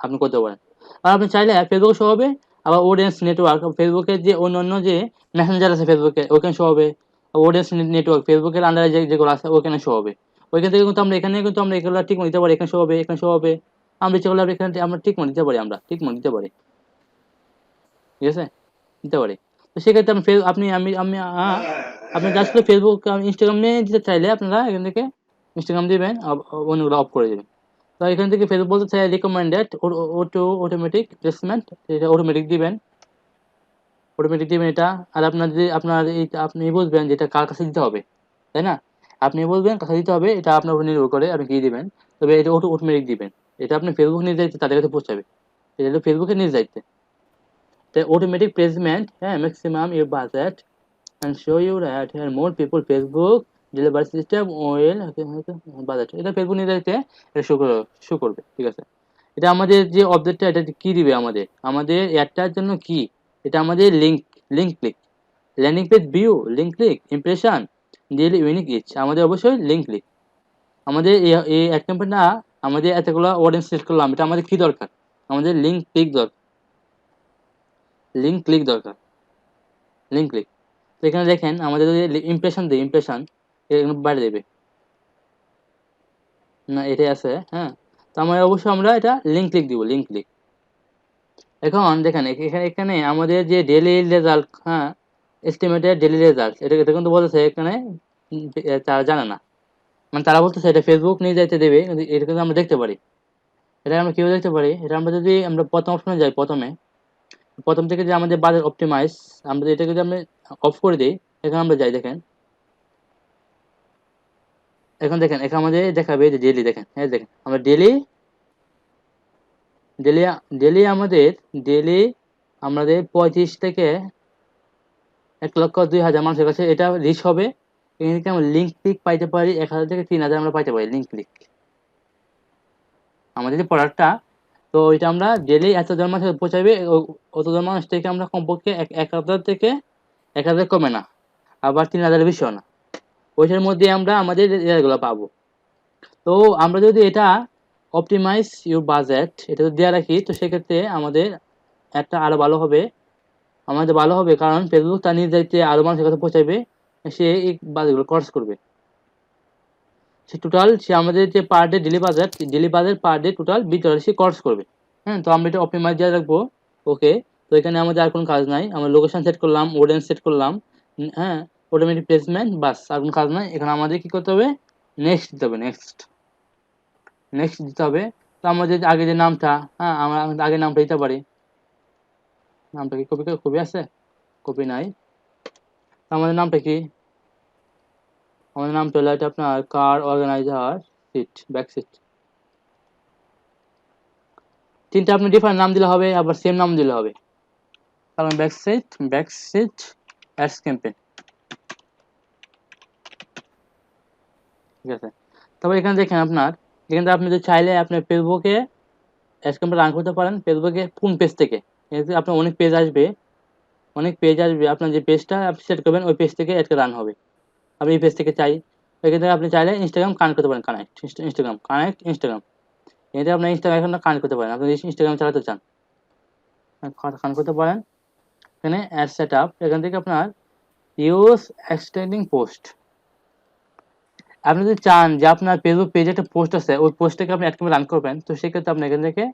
আপনি করতে পারেন। আর আপনি চাইলে ফেসবুকে শো হবে, আবার অডিয়েন্স নেটওয়ার্ক ফেসবুকের যে অন্য যে মেসেঞ্জার আছে ফেসবুকে ওখানে শো হবে, অডিয়েন্স নেটওয়ার্ক ফেসবুকের আন্ডারে যেগুলো আছে ওখানে শো হবে। ওইখান থেকে কিন্তু আমরা এখানে কিন্তু আমরা এগুলো ঠিক দিতে পারি, এখানে শো হবে, এখানে শো হবে। আমরা ইচ্ছা করলে এখানে আমরা ঠিক দিতে পারি, আমরা ঠিক দিতে পারি, ঠিক আছে, দিতে পারি। তো সেক্ষেত্রে আপনি আমি আমি আপনি জাস্ট ফেসবুক ইনস্টাগ্রামে দিতে চাইলে আপনারা এখান থেকে ইনস্টাগ্রাম দিবেন, অন্যগুলো অফ করে দেবেন। তো এখান থেকে ফেসবুক বলতে চাই রিকমেন্ডেড অটোমেটিক প্লেসমেন্ট, এটা অটোমেটিক দিবেন, অটোমেটিক দিবেন এটা। আর আপনার যে আপনার এই আপনি বুঝবেন যে এটা কার কাছে দিতে হবে, তাই না? আপনি বলবেন কাছে দিতে হবে, এটা আপনার উপর নির্ভর করে আপনি কি দিবেন। তবে এটা অটোমেটিক দিবেন, এটা আপনি ফেসবুক নিজ দায়িত্বে তাদের কাছে পৌঁছাবে, এটা হলো ফেসবুকের নিজ দায়িত্বে। The automatic placement, maximum your budget and show you that here more people Facebook delivery system will budget, এটা ফেসবুক নির্ধারিত এটা শো করবে, ঠিক আছে। এটা আমাদের যে অবজেক্টটা এটা কি দিবে, আমাদের অ্যাডটার জন্য কি, এটা আমাদের link click, landing page view, link click, impression, daily unique each, আমাদের অবশ্যই লিঙ্ক ক্লিক। আমাদের এই অ্যাড ক্যাম্পেইনটা আমাদের এতগুলো অডিয়েন্স সিলেক্ট করলাম, এটা আমাদের কি দরকার, আমাদের লিঙ্ক ক্লিক দরকার, লিঙ্ক ক্লিক দরকার, লিঙ্ক ক্লিক। তো এখানে দেখেন আমাদের যদি ইমপ্রেশন দিই, ইমপ্রেশন এখানে বাইরে দেবে না, এটাই আছে, হ্যাঁ। তো অবশ্যই আমরা এটা লিঙ্ক ক্লিক দিব, লিঙ্ক ক্লিক। এখন দেখেন এখানে এখানে আমাদের যে ডেইলি রেজাল্ট, হ্যাঁ, এস্টিমেটেড ডেইলি রেজাল্ট, এটা এটা কিন্তু বলতেছে এখানে তারা জানে না, মানে তারা বলতেছে এটা ফেসবুক নিয়ে যাইতে দেবে, কিন্তু এটা কিন্তু আমরা দেখতে পারি। এটা আমরা কিভাবে দেখতে পারি, এটা আমরা যদি আমরা প্রথম অপশনে যাই, প্রথম থেকে যে আমাদের বাজেট অপটিমাইজ, আমরা এটা যদি আমরা অফ করে দিই, এখানে আমরা যাই, দেখেন এখন দেখেন এখানে আমাদের দেখাবে যে ডেইলি, দেখেন এই দেখেন আমরা ডেইলি ডেইলি ডেইলি ডেইলি আমাদের 35 থেকে 1,02,000 মানুষের কাছে এটা রিচ হবে। এখান থেকে আমরা লিঙ্ক ক্লিক পাইতে পারি 1,000 থেকে 3,000 আমরা পাইতে পারি লিঙ্ক ক্লিক আমাদের যে প্রোডাক্টটা। তো এটা আমরা ডেইলি এতজন মানুষের পৌঁছাবে, অতজন মানুষ থেকে আমরা কমপক্ষে 1,000 থেকে 1,000 কমে না, আবার 3,000 বেশিও না, ওইটার মধ্যে আমরা আমাদের ইয়েগুলো পাবো। তো আমরা যদি এটা অপটিমাইজ ইউর বাজেট এটা যদি দেওয়া রাখি, তো সেক্ষেত্রে আমাদের একটা আরো ভালো হবে, আমাদের ভালো হবে, কারণ ফেসবুক তার নির্ধারিত আরো মানুষের কাছে পৌঁছাবে, সে এই বাজেটগুলো খরচ করবে, সে আমাদের যে per day daily budget per day total $20 সে খরচ করবে। হ্যাঁ, তো আমরা এটা অপটিমাইজ দিয়ে রাখবো। ওকে, তো এখানে আমাদের আর কোনো কাজ নাই, আমরা লোকেশন সেট করলাম, অডিয়েন্স সেট করলাম, হ্যাঁ, অটোমেটিক প্লেসমেন্ট, বাস, আর কোনো কাজ নাই। এখানে আমাদের কি করতে হবে, নেক্সট দিতে হবে, নেক্সট দিতে হবে। তো আমাদের আগে যে নামটা, হ্যাঁ, আমরা আগে নামটা দিতে পারি, নামটা কি কপি আছে, কপি নাই। তো আমাদের নামটা কি, আমাদের নামটা হলো এটা আপনার কার অর্গানাইজার সিট, ব্যাক সিট, তিনটা আপনি ডিফারেন্ট নাম দিলে হবে, আবার সেম নাম দিলে হবে, কারণ ব্যাক সিট অ্যাডস ক্যাম্পেইন, ঠিক আছে। তবে এখানে দেখেন এখানে আপনি যদি চাইলে আপনি ফেসবুকে অ্যাডস ক্যাম্পেইন রান করতে পারেন, ফেসবুকে কোন পেজ থেকে, এতে আপনার অনেক পেজ আসবে, আপনার যে পেজটা আপনি সেট করবেন ওই পেজ থেকে অ্যাডটা রান হবে। আপনি এই পেজ থেকে চাই, এখান থেকে আপনি চাইলে ইনস্টাগ্রাম কানেক্ট করতে পারেন, ইনস্টাগ্রাম, এটা আপনার ইনস্টাগ্রাম এখন কানেক্ট করতে পারেন, আপনি ইনস্টাগ্রাম চালাতে চান কানেক্ট করতে পারেন। এখানে অ্যাড সেট আপ, এখান থেকে আপনার ইউজ এক্সটেন্ডিং পোস্ট, আপনি যদি চান যে আপনার ফেসবুক পেজে একটা পোস্ট আছে, ওই পোস্টটাকে আপনি অ্যাড করে রান করবেন, তো সেক্ষেত্রে আপনি এখান থেকে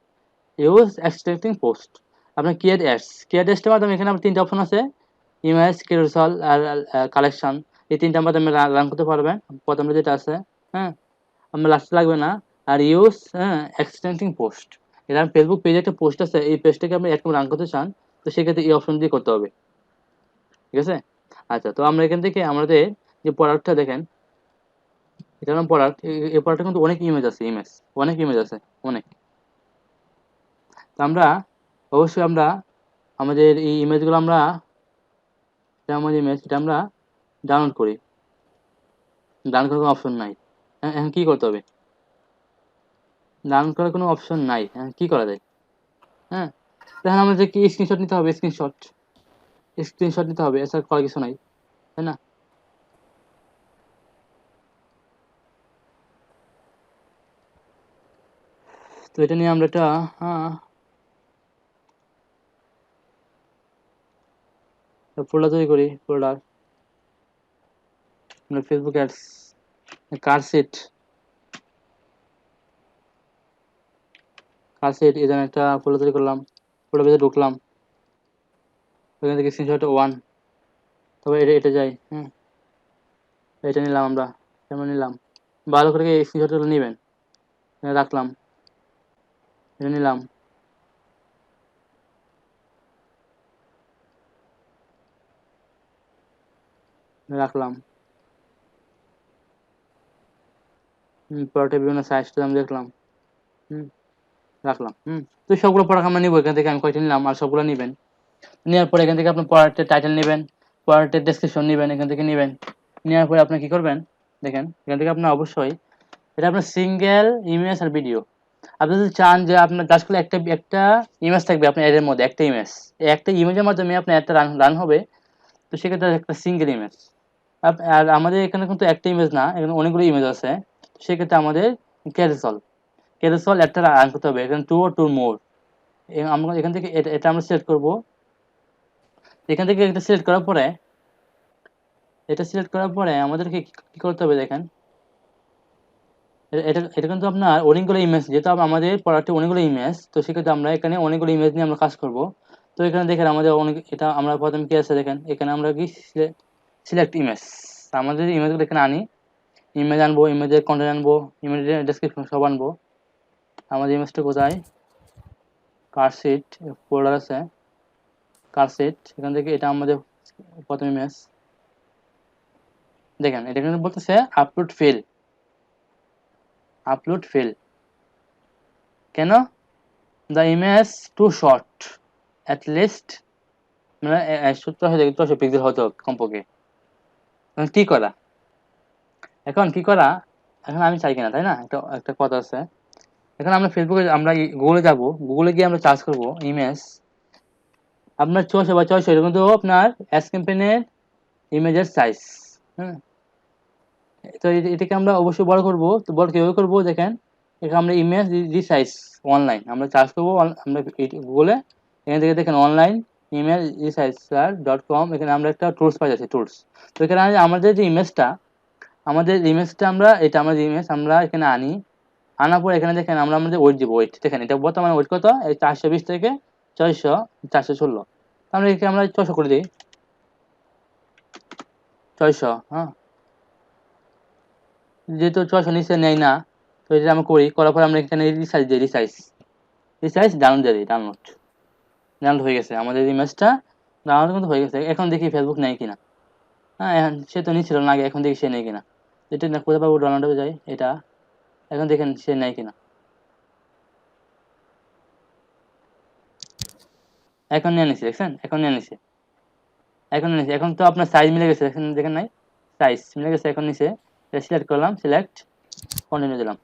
ইউজ এক্সটেন্ডিং পোস্ট, আপনার ক্রিয়েট অ্যাডসটার মাধ্যমে এখানে আপনার তিনটা অপশন আছে, ইমেজ, ক্যারুসেল আর কালেকশন, এই তিনটার মাধ্যমে রান করতে পারবেন। প্রথমে যেটা আছে, হ্যাঁ, আমার লাস্টে লাগবে না। আর ইউজ এক্সটেন্ডিং পোস্ট, এটা ফেসবুক পেজে একটা পোস্ট আছে, এই পেজটাকে আপনি এরকম রান করতে চান, তো সেক্ষেত্রে এই অপশন দিয়ে করতে হবে, ঠিক আছে। আচ্ছা, তো আমরা এখান থেকে আমাদের যে প্রোডাক্টটা দেখেন, এটা নাম প্রোডাক্ট, এই প্রোডাক্টে কিন্তু অনেক ইমেজ আছে, অনেক ইমেজ আছে, অনেক। তো আমরা অবশ্যই আমরা আমাদের এই ইমেজগুলো আমরা, এটা আমাদের ইমেজ, এটা আমরা ডাউনলোড করি। ডাউনলোড করার কোনো অপশন নাই। এখন কি করতে হবে? ডাউনলোড করার কোনো অপশন নাই, এখন কি করা যায়? হ্যাঁ, তখন আমাদের কি স্ক্রিনশট নিতে হবে, স্ক্রিনশট নিতে হবে, এছাড়া করার কিছু নাই, তাই না? তো এটা নিয়ে আমরা একটা ফোল্ডার তৈরি করি, ফোল্ডার আমরা ফেসবুক অ্যাডস, কারসিট, এই জন্য একটা ফোল্ডার তৈরি করলাম, ফোল্ডার ভিতরে ঢুকলাম, ওখান থেকে স্ক্রিনশট 1, তবে এটা যাই, এটা নিলাম আমরা, কেমন নিলাম, ভালো করে স্ক্রিনশটগুলো নেবেন, রাখলাম, এটা নিলাম, রাখলাম, পরোটা বিভিন্ন সাইজটা আমি দেখলাম, রাখলাম। তো সবগুলো প্রোডাক্ট আমরা নিবো, এখান থেকে আমি কয়টা নিলাম, আর সবগুলো নেবেন। নেওয়ার পরে এখান থেকে আপনি প্রোডাক্টের টাইটেল নেবেন, প্রোডাক্টের ডেসক্রিপশন নেবেন, এখান থেকে নেবেন। নেওয়ার পরে আপনি কি করবেন দেখেন, এখান থেকে আপনার অবশ্যই এটা আপনার সিঙ্গেল ইমেজ আর ভিডিও। আপনি যদি চান যে আপনার জাস্ট করে একটা ইমেজ থাকবে আপনার এর মধ্যে, একটা ইমেজ, একটা ইমেজের মাধ্যমে আপনার একটা রান হবে, তো সেক্ষেত্রে একটা সিঙ্গেল ইমেজ। আর আমাদের এখানে কিন্তু একটা ইমেজ না, এখানে অনেকগুলো ইমেজ আছে, সেক্ষেত্রে আমাদের ক্যারোসেল একটা রান করতে হবে, এখানে টু মোর। আমরা এখান থেকে এটা আমরা সিলেক্ট করব। এখান থেকে এটা সিলেক্ট করার পরে, আমাদেরকে কি করতে হবে দেখেন, এটা কিন্তু আপনার অনেকগুলো ইমেজ, যেহেতু আমাদের প্রোডাক্টে অনেকগুলো ইমেজ, তো সেক্ষেত্রে আমরা এখানে অনেকগুলো ইমেজ নিয়ে আমরা কাজ করব। তো এখানে দেখেন আমাদের অনেক, এটা আমরা প্রথমে কি আছে দেখেন, এখানে আমরা কি সিলেক্ট ইমেজ, আমাদের ইমেজগুলো এখানে আনি, ইমেজ আনবো, ইমেজের কন্টেন্ট আনবো, ইমেজের ডেসক্রিপশন সব আনবো। আমাদের ইমেজটা কোথায়, কারশিট ফোল্ডার আছে, কারশিট, এখান থেকে এটা আমাদের প্রথম ইমেজ। দেখেন এটা কিন্তু বলতেছে আপলোড ফেল, কেন? The image to short, at least মানে 70 পিক্সেল হতো কমপক্ষে। এখন কি করা, এখন কি করা, এখন আমি চাই কিনা, তাই না? একটা একটা কথা আছে। এখন আমরা ফেসবুকে, আমরা গুগলে যাব, গুগলে গিয়ে আমরা সার্চ করব ইমেজ, আপনার 600 এটা কিন্তু আপনার অ্যাস ক্যাম্পেইনের ইমেজের সাইজ। হ্যাঁ, তো এটাকে আমরা অবশ্যই বড় করব। তো বড় কিভাবে করব দেখেন, এখানে আমরা ইমেজ রিসাইজ অনলাইন আমরা সার্চ করবো, আমরা গুগলে, এখান থেকে দেখেন অনলাইন ইমেজ রিসাইজার.com, এখানে আমরা একটা টুলস পাই যাচ্ছি, টুলস। তো এখানে আমাদের যে ইমেজটা, আমরা এটা আমাদের ইমেজ আমরা এখানে আনি, আনার পর এখানে দেখেন আমরা আমাদের ওয়েট দিব, ওয়েট দেখেন এটা বর্তমানে ওয়েট কত, এই 420 থেকে 416। আমরা এখানে আমরা 600 করে দিই, 600। হ্যাঁ, যেহেতু 600 নিচে নেই না, তো এটা আমরা করার পর আমরা এখানে রিসাইজ ডাউনলোড দিয়ে দিই, ডাউনলোড হয়ে গেছে আমাদের ইমেজটা, ডাউনলোড কিন্তু হয়ে গেছে। এখন দেখি ফেসবুক নেই কিনা। হ্যাঁ, এখন সে তো নিচ্ছিল না আগে, এখন দেখি সে নেই কিনা। এটা না কোথায় পাবো, ডাউনলোডে যাই, এটা এখন দেখেন সে নেই কিনা, এখন নিয়ে নিছি, দেখছেন এখন নিয়ে নিছে, এখন তো আপনার সাইজ মিলে গেছে, দেখেন নাই, সাইজ মিলে গেছে, এখন নিচে এটা সিলেক্ট করলাম, কন্টিনিউ দিলাম,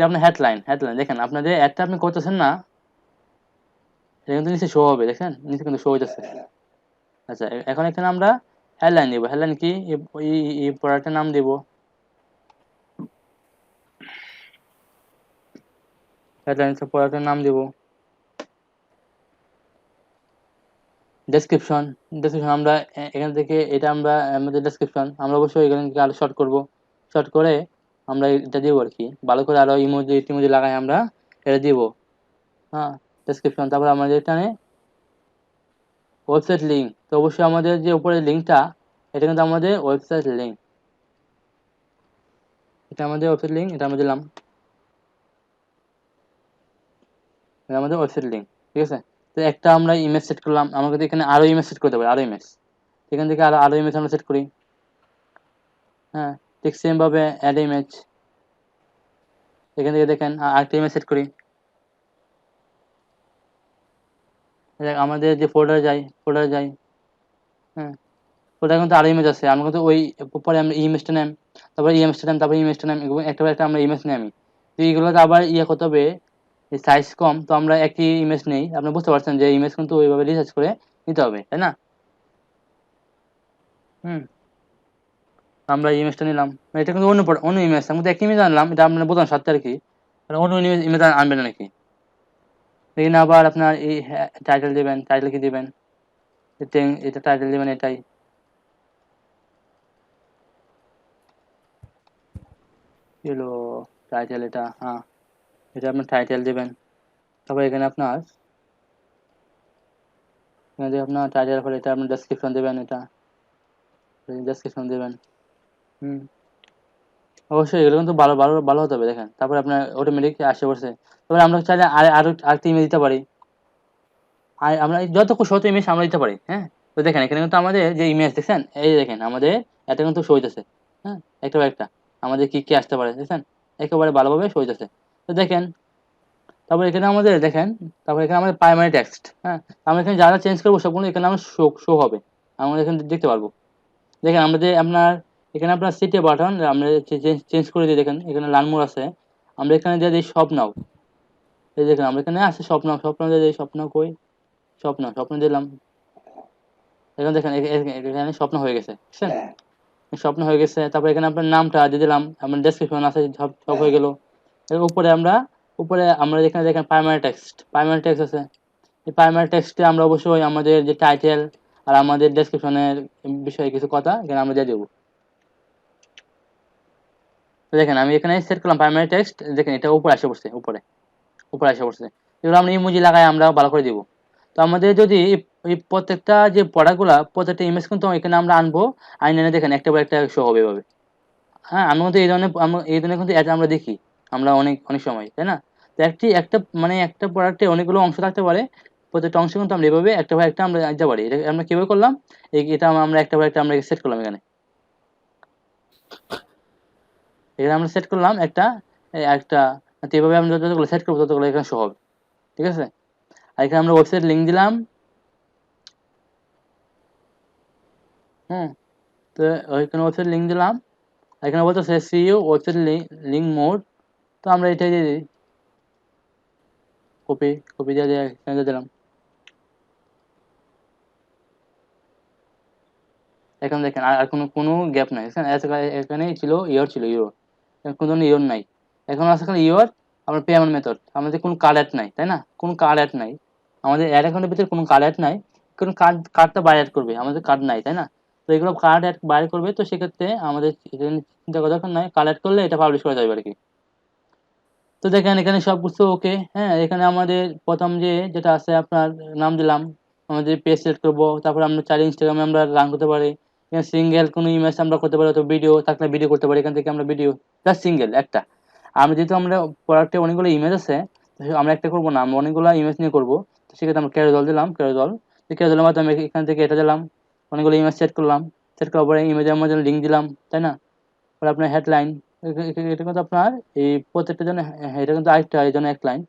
আপনার হেডলাইন দেখেন, আপনাদের অ্যাডটা আপনি করতেছেন না, এটা কিন্তু নিচে শো হবে, দেখেন নিচে কিন্তু শো হইতেছে। আচ্ছা, এখন এখানে আমরা হেডলাইন দিব, হেডলাইন কি, এই প্রোডাক্টের নাম দিব, হেডলাইন প্রোডাক্টের নাম দিব। ডেসক্রিপশন আমরা এখান থেকে এটা আমরা আমাদের ডেসক্রিপশন আমরা অবশ্যই এখান থেকে আরো শর্ট করব, শর্ট করে আমরা এটা দিব আর কি, ভালো করে আরো ইমোজি লাগাই আমরা এটা দিব। হ্যাঁ, ডেসক্রিপশন, তারপর আমাদের এখানে ওয়েবসাইট লিঙ্ক, তো অবশ্যই আমাদের যে উপরে লিঙ্কটা, এটা কিন্তু আমাদের ওয়েবসাইট লিঙ্ক, এটা আমাদের ওয়েবসাইট লিঙ্ক, এটা আমরা দিলাম, এটা আমাদের ওয়েবসাইট লিঙ্ক, ঠিক আছে। তো একটা আমরা ইমেজ সেট করলাম, আমরা কিন্তু এখানে আরো ইমেজ সেট করতে পারি, আরো ইমেজ, এখান থেকে আরো ইমেজ আমরা সেট করি। হ্যাঁ, ঠিক সেম ভাবে অ্যাড ইমেজ, এখান থেকে দেখেন আরেকটা ইমেজ সেট করি। আমাদের যে ফোল্ডারে যাই, হ্যাঁ, ফোল্ডারে কিন্তু আরো ইমেজ আছে, আমরা কিন্তু ওই পরে আমরা ইমেজটা নেম, তারপর ইমেজটা নেম, তারপর ইমেজটা নেম, এবং একটা একটা আমরা ইমেজ নিই আমি। তো এইগুলোতে আবার করতে হবে, সাইজ কম, তো আমরা একই ইমেজ নেই, আপনি বুঝতে পারছেন যে ইমেজ কিন্তু ওইভাবে রিসার্চ করে নিতে হবে, তাই না? হুম, আমরা ইমেজটা নিলাম, এটা কিন্তু অন্য ইমেজ, আমি কিন্তু একই ইমেজ আনলাম, এটা আপনার বোঝানোর সাথে আর কি, অন্য ইমেজ আনবেন নাকি। এখানে আবার আপনার এই টাইটেল দিবেন, টাইটেল কি দিবেন, এটা টাইটেল দিবেন, এটাই হলো টাইটেল, এটা হ্যাঁ, এটা আপনার টাইটেল দিবেন। তারপর এখানে আপনার টাইটেল পরে এটা আপনার ডেসক্রিপশন দিবেন, এটা ডেসক্রিপশন দিবেন। হুম, অবশ্যই এগুলো কিন্তু ভালো ভালো ভালো হতে হবে, দেখেন। তারপরে আপনার অটোমেটিক আসে পড়ছে। তারপরে আমরা চাইলে আরেকটা ইমেজ দিতে পারি, আর আমরা যত শত ইমেজ আমরা দিতে পারি, হ্যাঁ। তো দেখেন এখানে কিন্তু আমাদের যে ইমেজ দেখছেন, এই দেখেন আমাদের এটা কিন্তু শো হইতেছে, হ্যাঁ, একটা পর একটা আমাদের কি কি আসতে পারে দেখছেন, একেবারে ভালোভাবে শো হইতেছে। তো দেখেন, তারপর এখানে আমাদের দেখেন, তারপর এখানে আমাদের প্রাইমারি টেক্সট, হ্যাঁ, আমরা এখানে যা যা চেঞ্জ করবো সবগুলো এখানে আমরা শো শো হবে, আমরা এখানে দেখতে পারবো। দেখেন আমরা যে আপনার এখানে আপনার সিটি বাটন আমরা চেঞ্জ করে দিই, দেখেন এখানে লাল মোড় আছে, আমরা এখানে দিয়ে দিই স্বপ্ন, এই দেখেন আমরা এখানে আছে স্বপ্ন দিয়ে দিই, স্বপ্ন কই, স্বপ্ন দিলাম, এখন দেখেন এখানে স্বপ্ন হয়ে গেছে, বুঝছেন? স্বপ্ন হয়ে গেছে। তারপর এখানে আপনার নামটা দিয়ে দিলাম, আপনার ডেসক্রিপশন আছে, সব সব হয়ে গেল। এর উপরে আমরা যেখানে দেখেন প্রাইমারি টেক্সট আছে, এই প্রাইমারি টেক্সটে আমরা অবশ্যই আমাদের যে টাইটেল আর আমাদের ডেসক্রিপশনের বিষয়ে কিছু কথা এখানে আমরা দিয়ে দেবো। তো দেখেন আমি এখানে সেট করলাম প্রাইমারি টেক্সট, দেখেন এটা উপরে এসে পড়ছে, উপরে এসে পড়ছে। এগুলো আমরা ইমোজি লাগাই আমরা ভালো করে দিব। তো আমাদের যদি এই প্রত্যেকটা যে পড়াগুলা প্রত্যেকটা ইমেজ কিন্তু এখানে আমরা আনবো, আইনে দেখেন একটা পর একটা শো হবে এভাবে। হ্যাঁ, আমরা কিন্তু এই ধরনের কিন্তু ad আমরা দেখি, আমরা অনেক অনেক সময়, তাই না? তো একটা মানে একটা প্রোডাক্টে অনেকগুলো অংশ থাকতে পারে, প্রত্যেকটা অংশ কিন্তু আমরা এভাবে একটা পর একটা আমরা দিতে পারি। এটা আমরা কিভাবে করলাম, এটা আমরা একটা পর একটা আমরা সেট করলাম এখানে, এখানে আমরা সেট করলাম একটা, তো এভাবে আমরা যতগুলো সেট করবো ততগুলো এখানে শো হবে, ঠিক আছে। আর এখানে আমরা ওয়েবসাইট লিঙ্ক দিলাম, হুম, তো ওইখানে ওয়েবসাইট লিঙ্ক দিলাম, এখানে বলতেছে সিইও ওয়েবসাইট লিঙ্ক মোড, তো আমরা এটাই দিয়ে দিই, কপি কপি দিয়ে দিয়ে এখানে দিয়ে দিলাম। এখন দেখেন আর কোনো কোনো গ্যাপ নাই, দেখছেন? এখানে ছিল ইয়র, ছিল ইয়র, এখন কোনো ইয়র নাই, এখন আছে এখানে ইয়র। আমরা পেমেন্ট মেথড, আমাদের কোনো কার্ড অ্যাড নাই, তাই না? কোনো কার্ড অ্যাড নাই, আমাদের অ্যাড অ্যাকাউন্টের ভিতরে কোনো কার্ড অ্যাড নাই, কোনো কার্ডটা বাইরে অ্যাড করবে, আমাদের কার্ড নাই, তাই না? তো এগুলো কার্ড অ্যাড বাইরে করবে, তো সেক্ষেত্রে আমাদের চিন্তা করার দরকার নাই, কার্ড অ্যাড করলে এটা পাবলিশ করা যাবে আর কি। তো দেখেন এখানে সব কিছু ওকে, হ্যাঁ। এখানে আমাদের প্রথম যেটা আছে আপনার নাম দিলাম, আমাদের পেজ সিলেক্ট করবো, তারপর আমরা চাইলে ইনস্টাগ্রামে আমরা রান করতে পারি, এখানে সিঙ্গেল কোনো ইমেজ আমরা করতে পারি, তো ভিডিও থাকলে ভিডিও করতে পারি, এখান থেকে আমরা ভিডিও জাস্ট সিঙ্গেল একটা। আমরা যেহেতু আমরা প্রোডাক্টে অনেকগুলো ইমেজ আছে, তো আমরা একটা করবো না, আমরা অনেকগুলো ইমেজ নিয়ে করবো, তো সেক্ষেত্রে আমরা ক্যারোজল দিলাম, ক্যারোজলের মাধ্যমে এখান থেকে এটা দিলাম, অনেকগুলো ইমেজ সেট করলাম, সেট করার পরে ইমেজের মধ্যে লিঙ্ক দিলাম, তাই না? পরে আপনার হেডলাইন, এটা কিন্তু আপনার এই প্রত্যেকটা জন্য, এটা কিন্তু আরেকটা, এই জন্য এক লাইন,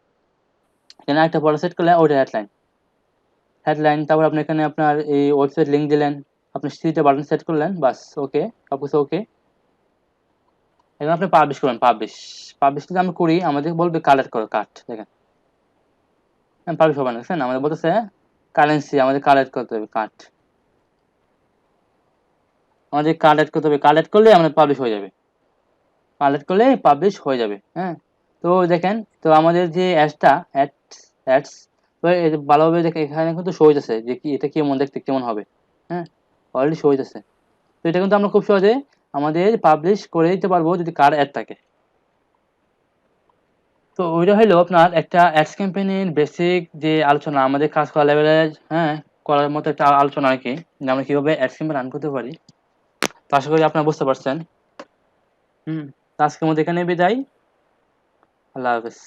এখানে একটা পড়া সেট করলে ওইটা হেডলাইন। তারপর আপনি এখানে আপনার এই ওয়েবসাইট লিঙ্ক দিলেন, আপনি সিতে বাটন সেট করলেন, বাস ওকে, সবকিছু ওকে। এখন আপনি পাবলিশ করবেন, পাবলিশ যদি আমি করি আমাদের বলবে কালেক্ট করো কাট, দেখেন পাবলিশ হবে না, দেখছেন? আমাদের বলতেছে কারেন্সি, আমাদের কালেক্ট করতে হবে কাট, আমাদের কালেক্ট করতে হবে, কালেক্ট করলে আমাদের পাবলিশ হয়ে যাবে, কালেক্ট করলে পাবলিশ হয়ে যাবে, হ্যাঁ। তো দেখেন, তো আমাদের যে অ্যাডস, তো ভালোভাবে দেখে এখানে কিন্তু শো হইতেছে যে কি এটা কেমন দেখতে কেমন হবে, হ্যাঁ, অলরেডি শো হইতেছে। তো এটা কিন্তু আমরা খুব সহজে আমাদের পাবলিশ করে দিতে পারবো যদি কার অ্যাড থাকে। তো ওইটা হলো আপনার একটা অ্যাডস ক্যাম্পেইনের বেসিক যে আলোচনা, আমাদের কাজ করা লেভেলে, হ্যাঁ, করার মতো একটা আলোচনা আর কি, যে আমরা কিভাবে অ্যাডস ক্যাম্পেইন রান করতে পারি। তো আশা করি আপনারা বুঝতে পারছেন। হুম, তো আজকের মতো এখানে বিদায়। আল্লাহ হাফেজ।